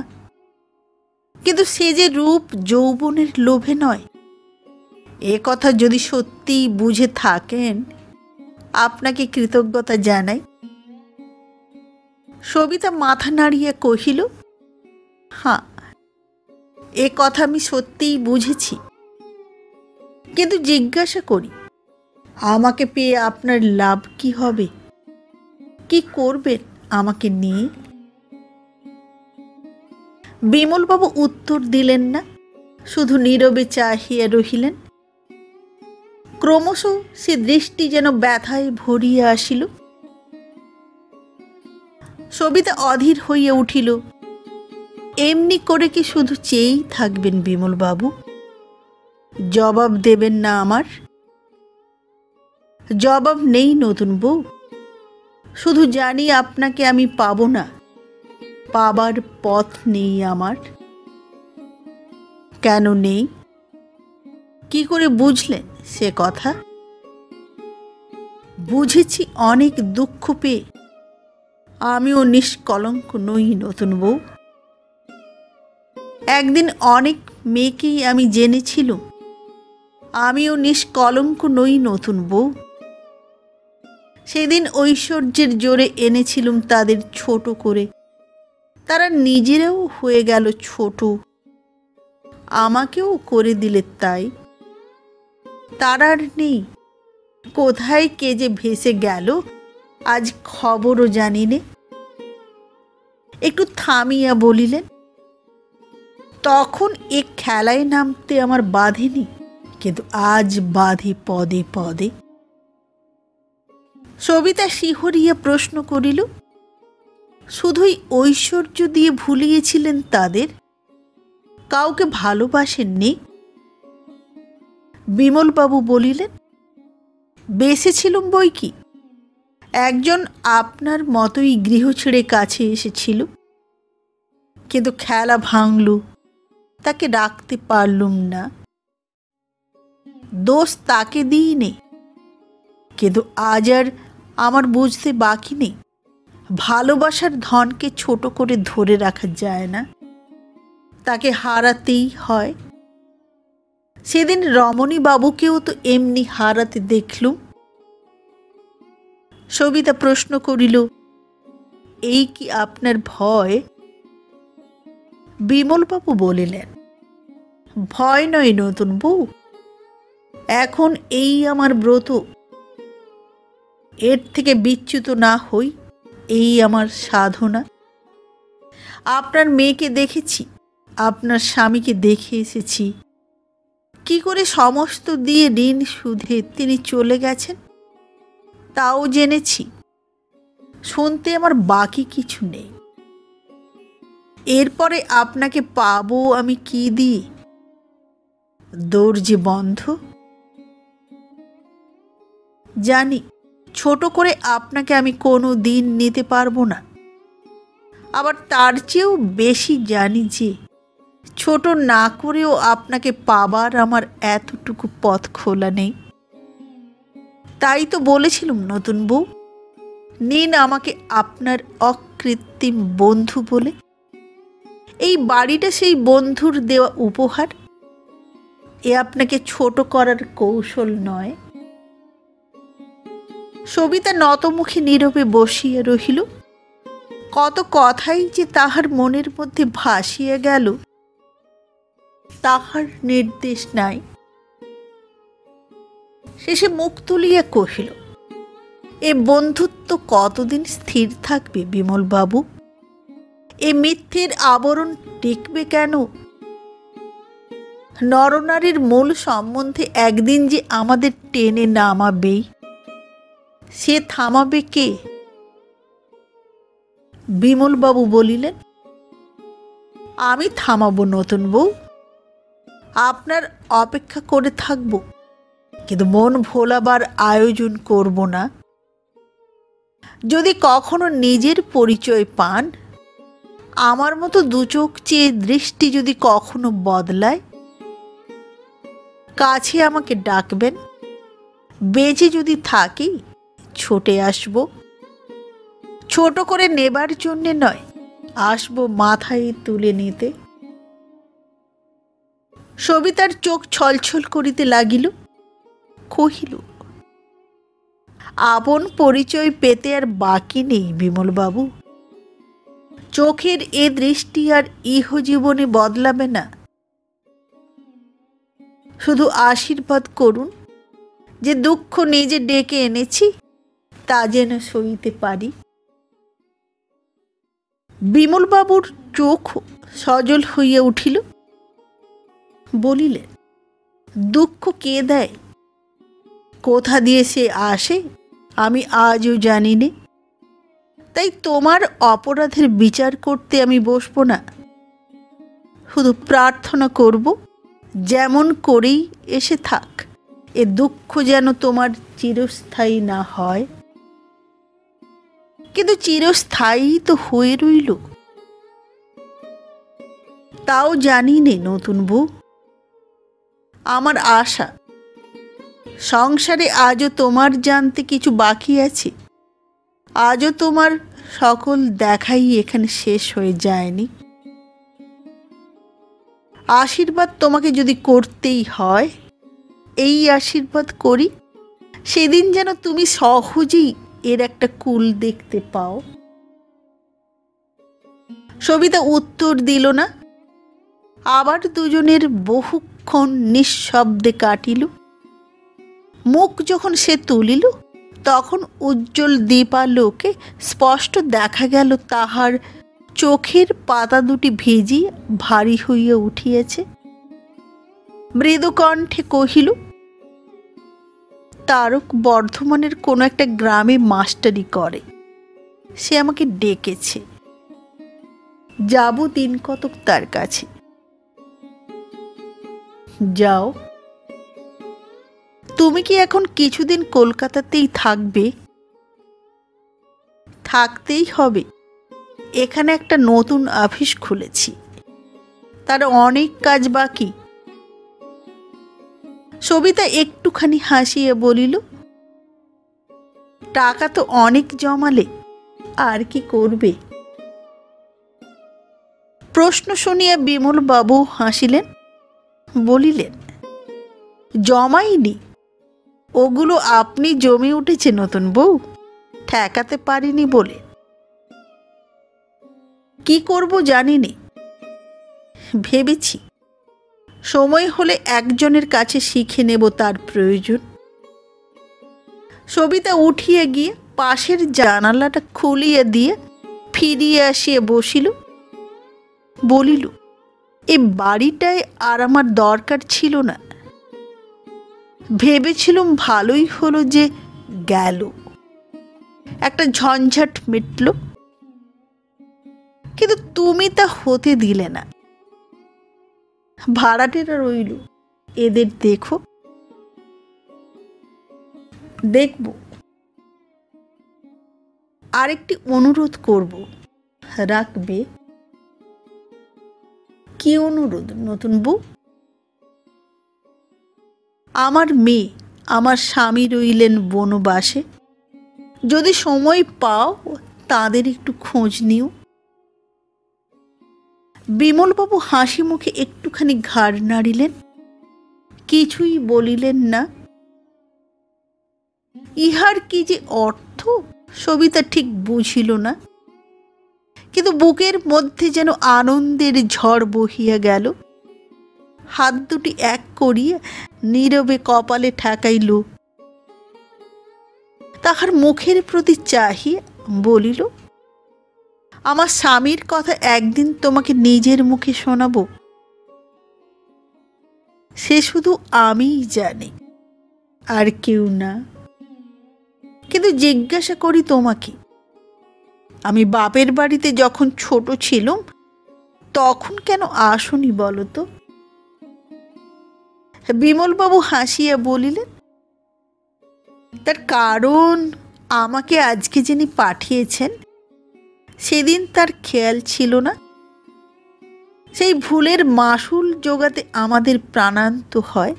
কিন্তু সে যে রূপ যৌবনের লোভে নয়, এ কথা যদি সত্যিই বুঝে থাকেন আপনাকে কৃতজ্ঞতা জানাই। সবিতা মাথা নাড়িয়া কহিল, হ্যাঁ, এ কথা আমি সত্যিই বুঝেছি। কিন্তু জিজ্ঞাসা করি, আমাকে পেয়ে আপনার লাভ কি হবে? কি করবেন আমাকে নিয়ে? বিমলবাবু উত্তর দিলেন না, শুধু নীরবে চাহিয়া রহিলেন। ক্রমশ সে দৃষ্টি যেন ব্যথায় ভরিয়া আসিল। সবিতা অধীর হইয়া উঠিল। এমনি করে কি শুধু চেয়েই থাকবেন বিমলবাবু? জবাব দেবেন না আমার? জবাব নেই নতুন বউ, শুধু জানি আপনাকে আমি পাব না, পাবার পথ নেই আমার। কেন নেই? কি করে বুঝলেন সে কথা? বুঝেছি অনেক দুঃখ পেয়ে। আমিও নিষ্কলঙ্ক নই নতুন বউ। একদিন অনেক মেয়েকেই আমি জেনেছিলুম, আমিও নিষ্কলঙ্ক নই নতুন বউ। সেদিন ঐশ্বর্যের জোরে এনেছিলুম তাদের ছোট করে, তারা নিজেরাও হয়ে গেল ছোট, আমাকেও করে দিলে তাই। তারা আর নেই, কোথায় কে যে ভেসে গেল আজ খবরও জানি নে। একটু থামিয়া বলিলেন, তখন এ খেলায় নামতে আমার বাধেনি, কিন্তু আজ বাধে পদে পদে। সবিতা শিহরিয়া প্রশ্ন করিল, শুধুই ঐশ্বর্য দিয়ে ভুলিয়েছিলেন তাদের, কাউকে ভালোবাসেননি? বিমলবাবু বলিলেন, বেসেছিলুম বই কি, একজন আপনার মতোই গৃহ ছেড়ে কাছে এসেছিল, কিন্তু খেলা ভাঙল, তাকে রাখতে পারলুম না। দোষ তাকে দিই নে, কিন্তু আজ আর আমার বুঝতে বাকি নেই, ভালোবাসার ধনকে ছোট করে ধরে রাখা যায় না, তাকে হারাতেই হয়। সেদিন রমণী বাবুকেও তো এমনি হারাতে দেখলুম। সবিতা প্রশ্ন করিল, এই কি আপনার ভয়? বিমলবাবু বলিলেন, ভয় নয় নতুন বউ, এখন এই আমার ব্রত, এর থেকে বিচ্যুত না হই এই আমার সাধনা। আপনার মেয়েকে দেখেছি, আপনার স্বামীকে দেখে এসেছি, কি করে সমস্ত দিয়ে ঋণ সুধে তিনি চলে গেছেন তাও জেনেছি। শুনতে আমার বাকি কিছু নেই। এরপরে আপনাকে পাবো আমি কি দিয়ে? দরজে বন্ধ। জানি ছোট করে আপনাকে আমি কোনো দিন নিতে পারবো না, আবার তার চেয়েও বেশি জানি যে ছোট না করেও আপনাকে পাবার আমার এতটুকু পথ খোলা নেই। তাই তো বলেছিলুম নতুন বউ, নিন আমাকে আপনার অকৃত্রিম বন্ধু বলে। এই বাড়িটা সেই বন্ধুর দেওয়া উপহার, এ আপনাকে ছোট করার কৌশল নয়। সবিতা নতমুখে নীরবে বসিয়া রহিল। কত কথাই যে তাহার মনের মধ্যে ভাসিয়া গেল তাহার নির্দেশ নাই। শেষে মুখ তুলিয়া কহিল, এ বন্ধুত্ব কতদিন স্থির থাকবে বিমলবাবু? এ মিথ্যের আবরণ টিকবে কেন? নরনারীর মূল সম্বন্ধে একদিন যে আমাদের টেনে নামাবেই, সে থামাবে কে? বিমলবাবু বলিলেন, আমি থামাবো নতুন বউ, আপনার অপেক্ষা করে থাকব, কিন্তু মন ভোলাবার আয়োজন করব না। যদি কখনো নিজের পরিচয় পান, আমার মতো দুচোখ চেয়ে দৃষ্টি যদি কখনো বদলায়, কাছে আমাকে ডাকবেন। বেঁচে যদি থাকি ছুটে আসব, ছোট করে নেবার জন্যে নয়, আসব মাথায় তুলে নিতে। সবিতার চোখ ছলছল করিতে লাগিল। কহিল, আপন পরিচয় পেতে আর বাকি নেই বিমলবাবু। চোখের এ দৃষ্টি আর ইহজীবনে বদলাবে না। শুধু আশীর্বাদ করুন যে দুঃখ নিজে ডেকে এনেছি তা যেন সইতে পারি। বিমলবাবুর চোখ সজল হইয়া উঠিল। বলিলেন, দুঃখ কে দেয়, কোথা দিয়ে সে আসে আমি আজও জানি নে। তাই তোমার অপরাধের বিচার করতে আমি বসবো না। শুধু প্রার্থনা করব, যেমন করেই এসে থাক, এ দুঃখ যেন তোমার চিরস্থায়ী না হয়। কিন্তু চিরস্থায়ী তো হয়ে রইল, তাও জানি নে নতুন বউ। আমার আশা, সংসারে আজও তোমার জানতে কিছু বাকি আছে, আজও তোমার সকল দেখাই এখানে শেষ হয়ে যায়নি। আশীর্বাদ তোমাকে যদি করতেই হয়, এই আশীর্বাদ করি, সেদিন যেন তুমি সহজেই এর একটা কুল দেখতে পাও। সবিতা উত্তর দিল না। আবার দুজনের বহুক্ষণ নিঃশব্দে কাটিল। মুখ যখন সে তুলিল, তখন উজ্জ্বল দীপালোকে স্পষ্ট দেখা গেল তাহার চোখের পাতা দুটি ভিজি ভারী হইয়া উঠিয়াছে। মৃদু কণ্ঠে কহিল, তারক বর্ধমানের কোনো একটা গ্রামে মাস্টারি করে, সে আমাকে ডেকেছে, যাব দিন কতক তার কাছে। যাও। তুমি কি এখন কিছুদিন কলকাতাতেই থাকবে? থাকতেই হবে, এখানে একটা নতুন অফিস খুলেছি, তার অনেক কাজ বাকি। সবিতা একটুখানি হাসিয়া বলিল, টাকা তো অনেক জমালে, আর কি করবে? প্রশ্ন শুনিয়া বিমল বাবু হাসিলেন, বলিলেন, জমাইনি, ওগুলো আপনি জমে উঠেছে নতুন বউ, ঠেকাতে পারিনি বলে। কি করব জানিনি, ভেবেছি সময় হলে একজনের কাছে শিখে নেব তার প্রয়োজন। সবিতা উঠিয়া গিয়ে পাশের জানালাটা খুলিয়া দিয়ে ফিরিয়া আসিয়া বসিল। বলিল, এ বাড়িটায় আর আমার দরকার ছিল না, ভেবেছিলুম ভালোই হলো যে গেল, একটা ঝঞ্ঝাট মিটল, কিন্তু তুমি তা হতে দিলে না। ভাড়াটেরা রইল, এদের দেখো। দেখব। আরেকটি অনুরোধ করব, রাখবে? কি অনুরোধ নতুন বউ? আমার মেয়ে, আমার স্বামী রইলেন বনবাসে, যদি সময় পাও তাদের একটু খোঁজ নিও। বিমলবাবু হাসি মুখে একটুখানি ঘাড় নাড়িলেন, কিছুই বলিলেন না। ইহার কি যে অর্থ সবিতা ঠিক বুঝিল না, কিন্তু বুকের মধ্যে যেন আনন্দের ঝড় বহিয়া গেল। হাত দুটি এক করিয়া নীরবে কপালে ঠেকাইল। তাহার মুখের প্রতি চাহিয়া বলিল, আমার স্বামীর কথা একদিন তোমাকে নিজের মুখে শোনাব, সে শুধু আমিই জানি, আর কেউ না। কিন্তু জিজ্ঞাসা করি তোমাকে, আমি বাপের বাড়িতে যখন ছোট ছিলাম তখন কেন আসনি বলো তো? বিমলবাবু হাসিয়া বলিলেন, তার কারণ আমাকে আজকে যিনি পাঠিয়েছেন সেদিন তার খেয়াল ছিল না। সেই ভুলের মাসুল জোগাতে আমাদের প্রাণান্ত হয়,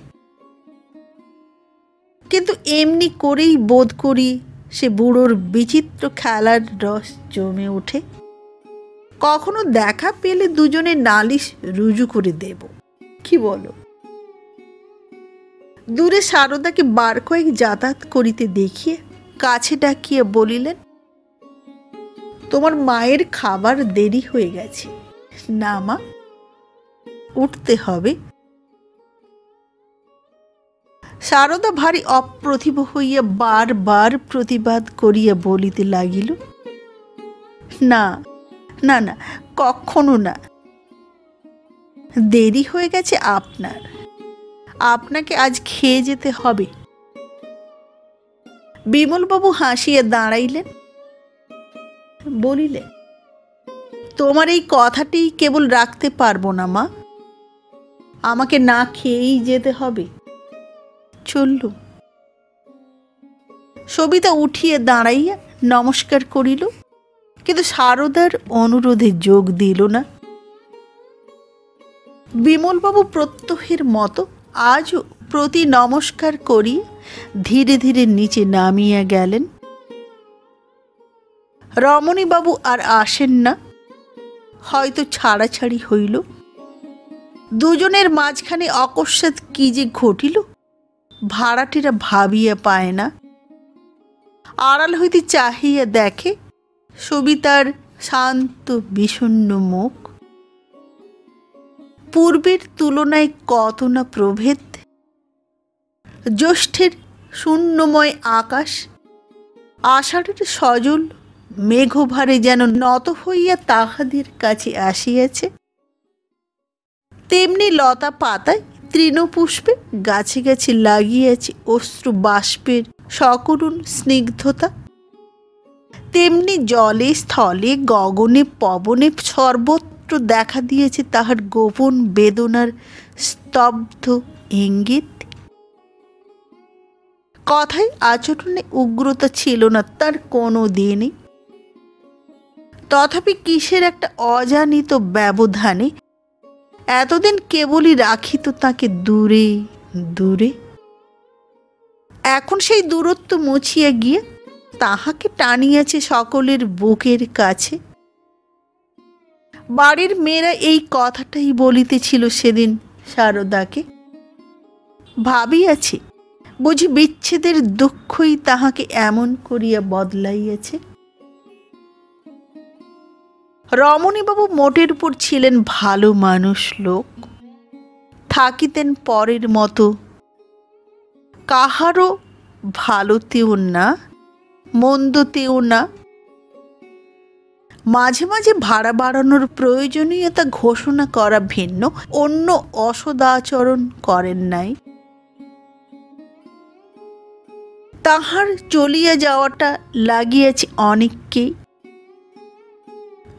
কিন্তু এমনি করেই বোধ করি সে বুড়োর বিচিত্র খেলার রস জমে ওঠে। কখনো দেখা পেলে দুজনে নালিশ রুজু করে দেব, কি বলো? দূরে সারদাকে বার কয়েক যাতায়াত করিতে দেখিয়ে কাছে ডাকিয়া বলিলেন, তোমার মায়ের খাবার দেরি হয়ে গেছে না মা, উঠতে হবে। সারদা ভারী অপ্রতিভ হইয়া বারবার প্রতিবাদ করিয়া বলিতে লাগিল, না না না, কখনো না, দেরি হয়ে গেছে আপনার, আপনাকে আজ খেয়ে যেতে হবে। বিমলবাবু হাসিয়া দাঁড়াইলেন, বলিলেন, তোমার এই কথাটি কেবল রাখতে পারবো না মা, আমাকে না খেয়েই যেতে হবে, চলল। সবিতা উঠিয়া দাঁড়াইয়া নমস্কার করিল, কিন্তু সারদার অনুরোধে যোগ দিল না। বিমলবাবু প্রত্যহের মতো আজও প্রতি নমস্কার করিয়া ধীরে ধীরে নিচে নামিয়া গেলেন। রমণীবাবু আর আসেন না, হয়তো ছাড়াছাড়ি হইল। দুজনের মাঝখানে অকস্মাৎ কি যে ঘটিল ভাড়াটিরা ভাবিয়া পায় না। আড়াল হইতে চাহিয়া দেখে সবিতার শান্ত বিষণ্ণ মুখ। পূর্বের তুলনায় কত না প্রভেদ। জ্যৈষ্ঠের শূন্যময় আকাশ আষাঢ়ের সজল মেঘভারে যেন নত হইয়া তাহাদের কাছে আসিয়াছে। তেমনি লতা পাতায় তৃণপুষ্পে গাছে গাছে লাগিয়াছে অশ্রু বাষ্পের সকরুণ স্নিগ্ধতা। তেমনি জলে স্থলে গগনে পবনে সর্বত্র দেখা দিয়েছে তাহার গোপন বেদনার স্তব্ধ ইঙ্গিত। কথায় আচরণে উগ্রতা ছিল না তার কোনো দিনই। তথাপি কিসের একটা অজানিত ব্যবধানে এতদিন কেবলই রাখিত তাকে দূরে দূরে। এখন সেই দূরত্ব মুছিয়া গিয়ে তাহাকে টানিয়াছে সকলের বুকের কাছে। বাড়ির মেয়েরা এই কথাটাই বলিতেছিল সেদিন শারদাকে। ভাবিয়াছে বুঝি বিচ্ছেদের দুঃখই তাহাকে এমন করিয়া বদলাইয়াছে। রমণীবাবু মোটের উপর ছিলেন ভালো মানুষ লোক, থাকিতেন পরের মতো, কাহারও ভালোতেও না মন্দতেও না। মাঝে মাঝে ভাড়া বাড়ানোর প্রয়োজনীয়তা ঘোষণা করা ভিন্ন অন্য অসদাচরণ করেন নাই। তাহার চলিয়া যাওয়াটা লাগিয়াছে অনেককেই।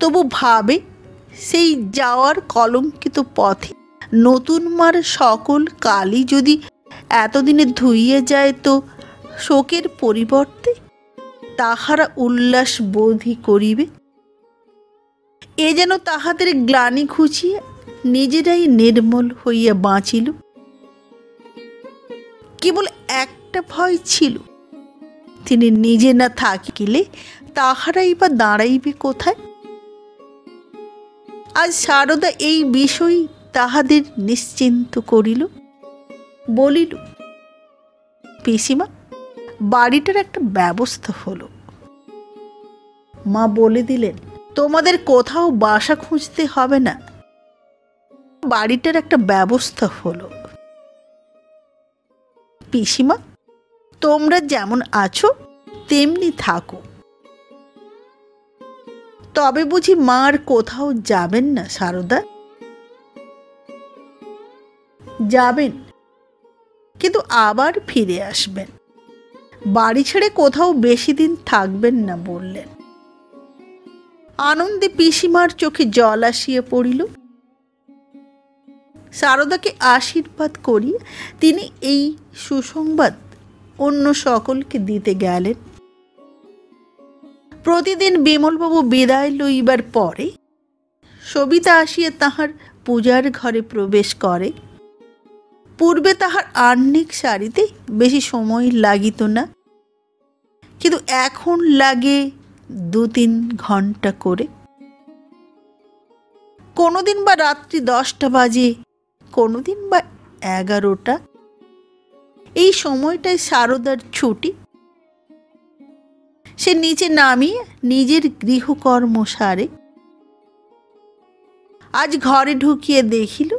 তবু ভাবে সেই যাওয়ার কলঙ্কিত পথে নতুন মার সকল কালি যদি এতদিনে ধুইয়া যায় তো শোকের পরিবর্তে তাহারা উল্লাস বোধই করিবে। এ যেন তাহাদের গ্লানি ঘুচিয়া নিজেরাই নির্মল হইয়া বাঁচিল। কেবল একটা ভয় ছিল, তিনি নিজে না থাকিলে তাহারাই বা দাঁড়াইবে কোথায়। আজ শারদা এই বিষয় তাহাদের নিশ্চিন্ত করিল। বলিল, পিসিমা, বাড়িটার একটা ব্যবস্থা হলো। মা বলে দিলেন, তোমাদের কোথাও বাসা খুঁজতে হবে না, বাড়িটার একটা ব্যবস্থা হলো। পিসিমা, তোমরা যেমন আছো তেমনি থাকো। তবে বুঝি মা আর কোথাও যাবেন না শারদা? যাবেন, কিন্তু আবার ফিরে আসবেন। বাড়ি ছেড়ে কোথাও বেশি দিন থাকবেন না বললেন। আনন্দে পিসিমার চোখে জল আসিয়া পড়িল। শারদাকে আশীর্বাদ করিয়া তিনি এই সুসংবাদ অন্য সকলকে দিতে গেলেন। প্রতিদিন বিমলবাবু বিদায় লইবার পরে সবিতা আসিয়া তাহার পূজার ঘরে প্রবেশ করে। পূর্বে তাহার আহ্নিক শাড়িতে বেশি সময় লাগিত না, কিন্তু এখন লাগে 2-3 ঘন্টা করে। কোনোদিন বা রাত্রি 10টা বাজে, কোনোদিন বা 11টা। এই সময়টায় শারদার ছুটি। সে নিচে নামিয়ে নিজের গৃহকর্ম সারে। আজ ঘরে ঢুকিয়ে দেখিল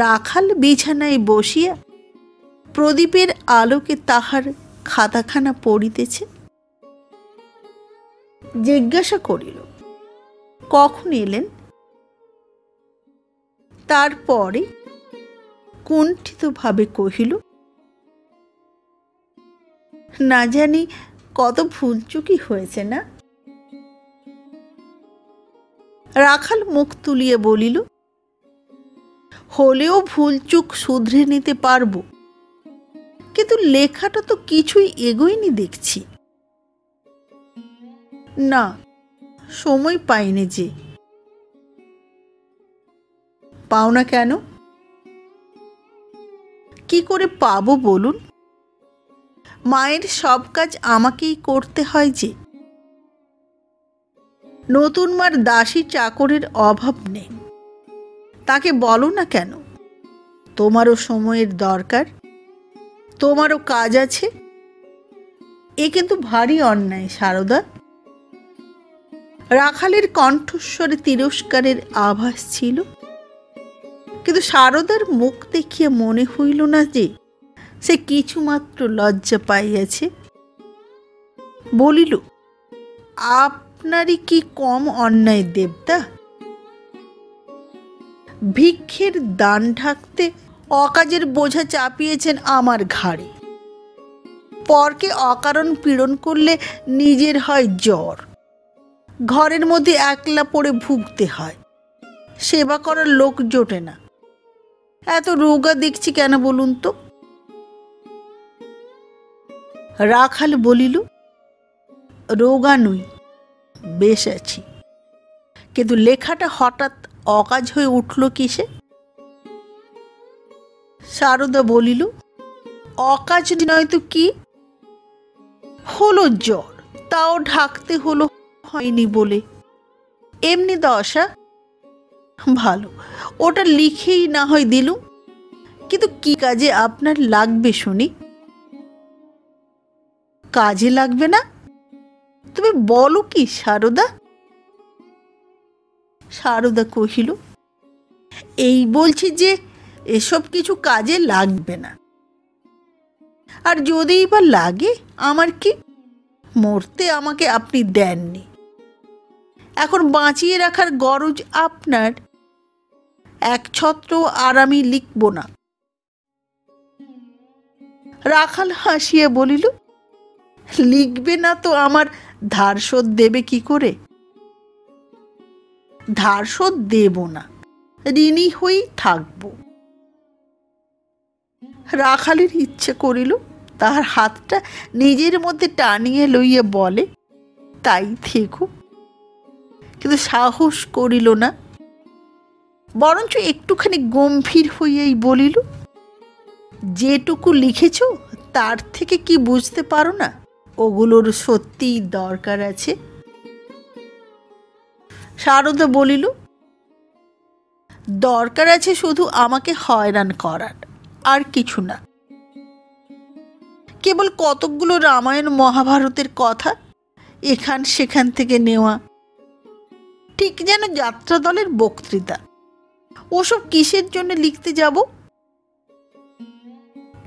রাখাল বিছানায় বসিয়া প্রদীপের আলোকে তাহার খাতাখানা পড়িতেছে। জিজ্ঞাসা করিল, কখন এলেন? তারপরে কুণ্ঠিতভাবে কহিল, না জানি কত ভুলচুকি হয়েছে না। রাখাল মুখ তুলিয়া বলিল, হলেও ভুলচুক শুধরে নিতে পারবো, কিন্তু লেখাটা তো কিছুই এগোয়নি দেখছি। না, সময় পাইনি যে। পাও না কেন? কি করে পাবো বলুন? মায়ের সব কাজ আমাকেই করতে হয় যে। নতুন মার দাসী চাকরের অভাব নেই। তাকে বলো না কেন তোমারও সময়ের দরকার। তোমারও কাজ আছে। এ কিন্তু ভারী অন্যায় সারদা। রাখালের কণ্ঠস্বরে তিরস্কারের আভাস ছিল, কিন্তু সারদার মুখ দেখিয়া মনে হইল না যে সে কিছুমাত্র লজ্জা পাইয়াছে। বলিল, আপনারই কি কম অন্যায় দেবতা? ভিক্ষের দান ঢাকতে অকাজের বোঝা চাপিয়েছেন আমার ঘাড়ে। পরকে অকারণ পীড়ন করলে নিজের হয় জ্বর, ঘরের মধ্যে একলা পড়ে ভুগতে হয়, সেবা করার লোক জোটে না। এত রোগা দেখছি কেন বলুন তো? রাখাল বলিল, রোগা নই, বেশ আছি, কিন্তু লেখাটা হঠাৎ অকাজ হয়ে উঠল কিসে? সারদা বলিল, অকাজ নয় তো কি? হলো জ্বর, তাও ঢাকতে হলো হয়নি বলে। এমনি দশা। ভালো, ওটা লিখেই না হয় দিলুম, কিন্তু কি কাজে আপনার লাগবে শুনি? কাজে লাগবে না? তুমি বলো কি সারদা? সারদা কহিল, এই বলছি যে এসব কিছু কাজে লাগবে না। আর যদিই বা লাগে আমার কি? মরতে আমাকে আপনি দেননি, এখন বাঁচিয়ে রাখার গরজ আপনার। এক ছত্র আর আমি লিখব না। রাখাল হাসিয়া বলিল, লিখবে না তো আমার ধার শোধ দেবে কি করে? ধার শোধ দেব না, ঋণী হয়েই থাকব। রাখালের ইচ্ছে করিল তাহার হাতটা নিজের মধ্যে টানিয়ে লইয়া বলে, তাই থেকো, কিন্তু সাহস করিল না। বরঞ্চ একটুখানি গম্ভীর হইয়াই বলিল, যেটুকু লিখেছ তার থেকে কি বুঝতে পারো না ওগুলোর সত্যিই দরকার আছে? সারদা বলিল, দরকার আছে শুধু আমাকে হয়রান করার, আর কিছু না। কেবল কতকগুলো রামায়ণ মহাভারতের কথা এখান সেখান থেকে নেওয়া, ঠিক যেন যাত্রা দলের বক্তৃতা। ওসব কিসের জন্য লিখতে যাব?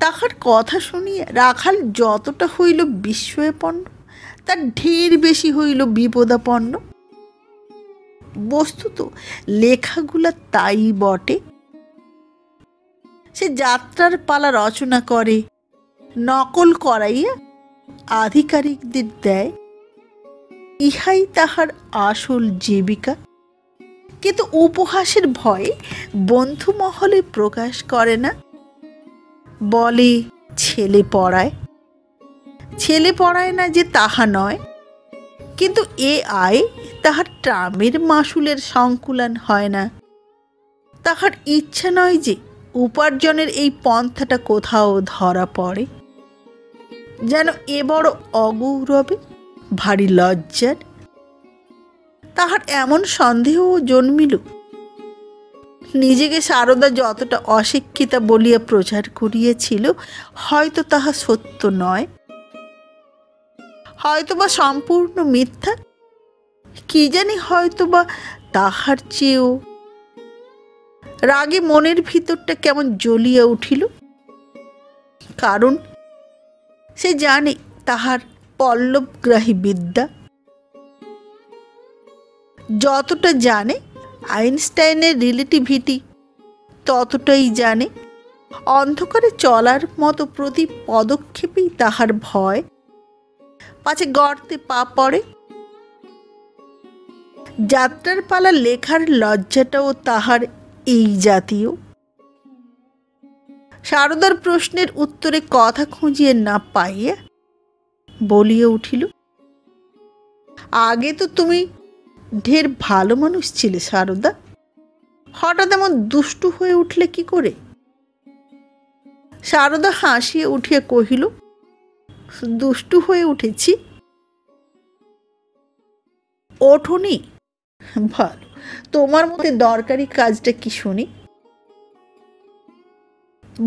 তাহার কথা শুনিয়া রাখাল যতটা হইল বিস্ময়পন্ন, তার ঢের বেশি হইল বিপদাপন্ন। বস্তুত লেখাগুলা তাই বটে। সে যাত্রার পালা রচনা করে, নকল করাইয়া আধিকারিকদের দেয়, ইহাই তাহার আসল জীবিকা। কিন্তু উপহাসের ভয়ে বন্ধু মহলে প্রকাশ করে না। বলে ছেলে পড়ায়। ছেলে পড়ায় না যে তাহা নয়, কিন্তু এ আয় তাহার ট্রামের মাসুলের সংকুলান হয় না। তাহার ইচ্ছা নয় যে উপার্জনের এই পন্থাটা কোথাও ধরা পড়ে। যেন এ বড় অগৌরবে, ভারী লজ্জার। তাহার এমন সন্দেহও জন্মিল, নিজেকে সারদা যতটা অশিক্ষিতা বলিয়া প্রচার করিয়াছিল, হয়তো তাহা সত্য নয়, হয়তোবা সম্পূর্ণ মিথ্যা, কি জানি, হয়তোবা তাহার চেয়েও। রাগে মনের ভিতরটা কেমন জ্বলিয়া উঠিল, কারণ সে জানে তাহার পল্লবগ্রাহী বিদ্যা। যতটা জানে আইনস্টাইনের রিলেটিভিটি, ততটাই জানে অন্ধকারে চলার মতো প্রতি পদক্ষেপেই তাহার ভয়, পাছে গর্তে পা পড়ে। যাত্রার পালা লেখার লজ্জাটাও তাহার এই জাতীয়। সারদার প্রশ্নের উত্তরে কথা খুঁজিয়ে না পাইয়া বলিয়া উঠিল, আগে তো তুমি ঢের ভালো মানুষ ছিলে সারদা, হঠাৎ এমন দুষ্টু হয়ে উঠলে কি করে? সারদা হাসিয়া উঠিয়া কহিল, দুষ্টু হয়ে উঠেছি? ওঠোনি? ভালো, তোমার মতে দরকারি কাজটা কি শুনি?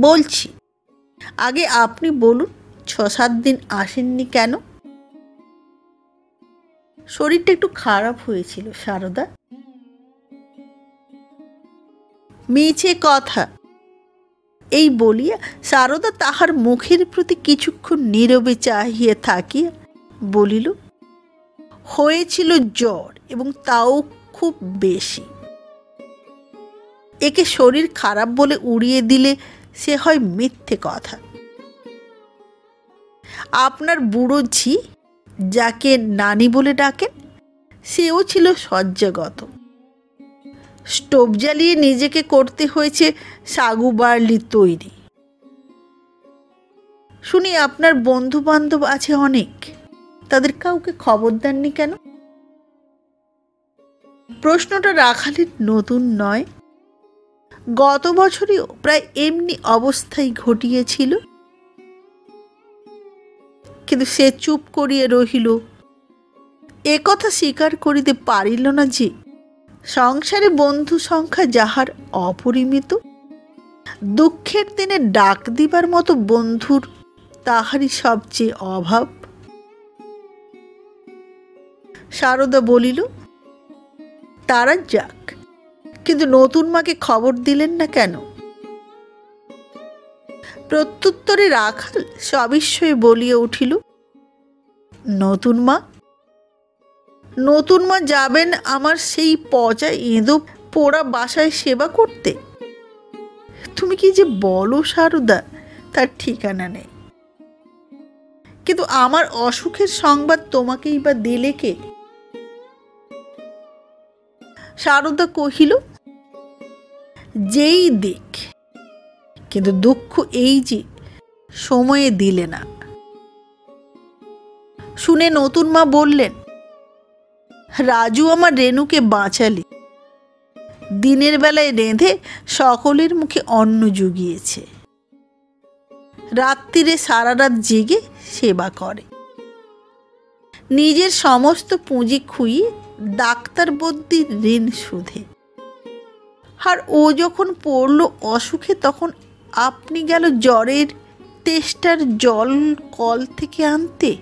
বলছি, আগে আপনি বলুন, 6-7 দিন আসেননি কেন? শরীরটা একটু খারাপ হয়েছিল সারদা। মিছে কথা। এই বলিয়া সারদা তাহার মুখের প্রতি কিছুক্ষণ নীরবে চাহিয়া থাকিয়া বলিল, হয়েছিল জ্বর, এবং তাও খুব বেশি। একে শরীর খারাপ বলে উড়িয়ে দিলে সে হয় মিথ্যে কথা। আপনার বুড়ো ঝি, যাকে নানি বলে ডাকেন, সেও ছিল শয্যাগত। স্টোভ জ্বালিয়ে নিজেকে করতে হয়েছে সাগু বার্লি তৈরি। শুনি আপনার বন্ধু বান্ধব আছে অনেক, তাদের কাউকে খবর দেননি কেন? প্রশ্নটা রাখালের নতুন নয়। গত বছরেও প্রায় এমনি অবস্থাই ঘটিয়েছিল, কিন্তু সে চুপ করিয়া রহিল। একথা স্বীকার করিতে পারিল না যে সংসারে বন্ধু সংখ্যা যাহার অপরিমিত, দুঃখের দিনে ডাক দিবার মতো বন্ধুর তাহারই সবচেয়ে অভাব। সারদা বলিল, তারা যাক, কিন্তু নতুন মাকে খবর দিলেন না কেন? প্রত্যুত্তরে রাখাল সবিস্ময়ে বলিয়া উঠিল, নতুন মা যাবেন আমার সেই পচা এঁদো পোড়া বাসায় সেবা করতে? তুমি কি যে বলো সারদা, তার ঠিকানা নেই। কিন্তু আমার অসুখের সংবাদ তোমাকেই বা দিলে কে? সারদা কহিল, যেই দিক, কিন্তু দুঃখ এই যে সময়ে দিলে না। শুনে নতুন মা বললেন, রাজু আমার রেনুকে বাঁচালি, দিনের বেলায় রেঁধে সকলের মুখে অন্ন জুগিয়েছে, রাত্রিরে সারা রাত জেগে সেবা করে, নিজের সমস্ত পুঁজি খুইয়ে ডাক্তার বদ্যির ঋণ শুধে। আর ও যখন পড়ল অসুখে, তখন আপনি গেল জ্বরের তেষ্টার জল কল থেকে আনতে।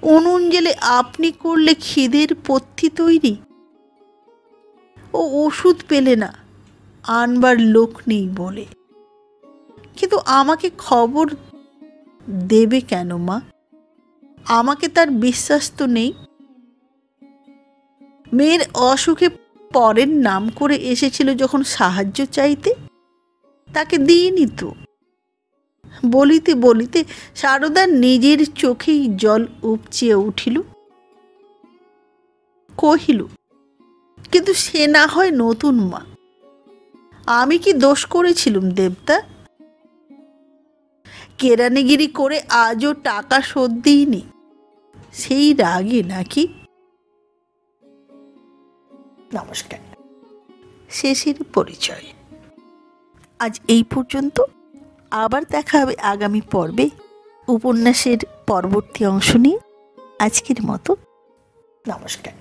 উনুন জেলে আপনি করলে খিদের পথ্যি তৈরি। ও ওষুধ পেলে না, আনবার লোক নেই বলে। কিন্তু আমাকে খবর দেবে কেন মা? আমাকে তার বিশ্বাস তো নেই। মেয়ের অসুখে পরের নাম করে এসেছিল যখন সাহায্য চাইতে, তাকে দিইনি তো। বলিতে বলিতে সারদার নিজের চোখেই জল উপচিয়া উঠিল। কহিল, কিন্তু সে না হয় নতুন মা, আমি কি দোষ করেছিলুম দেবতা? কেরানিগিরি করে আজও টাকা শোধ দিইনি, সেই রাগে নাকি? নমস্কার। শেষের পরিচয় আজ এই পর্যন্ত। আবার দেখা হবে আগামী পর্বে উপন্যাসের পরবর্তী অংশ নিয়ে। আজকের মতো নমস্কার।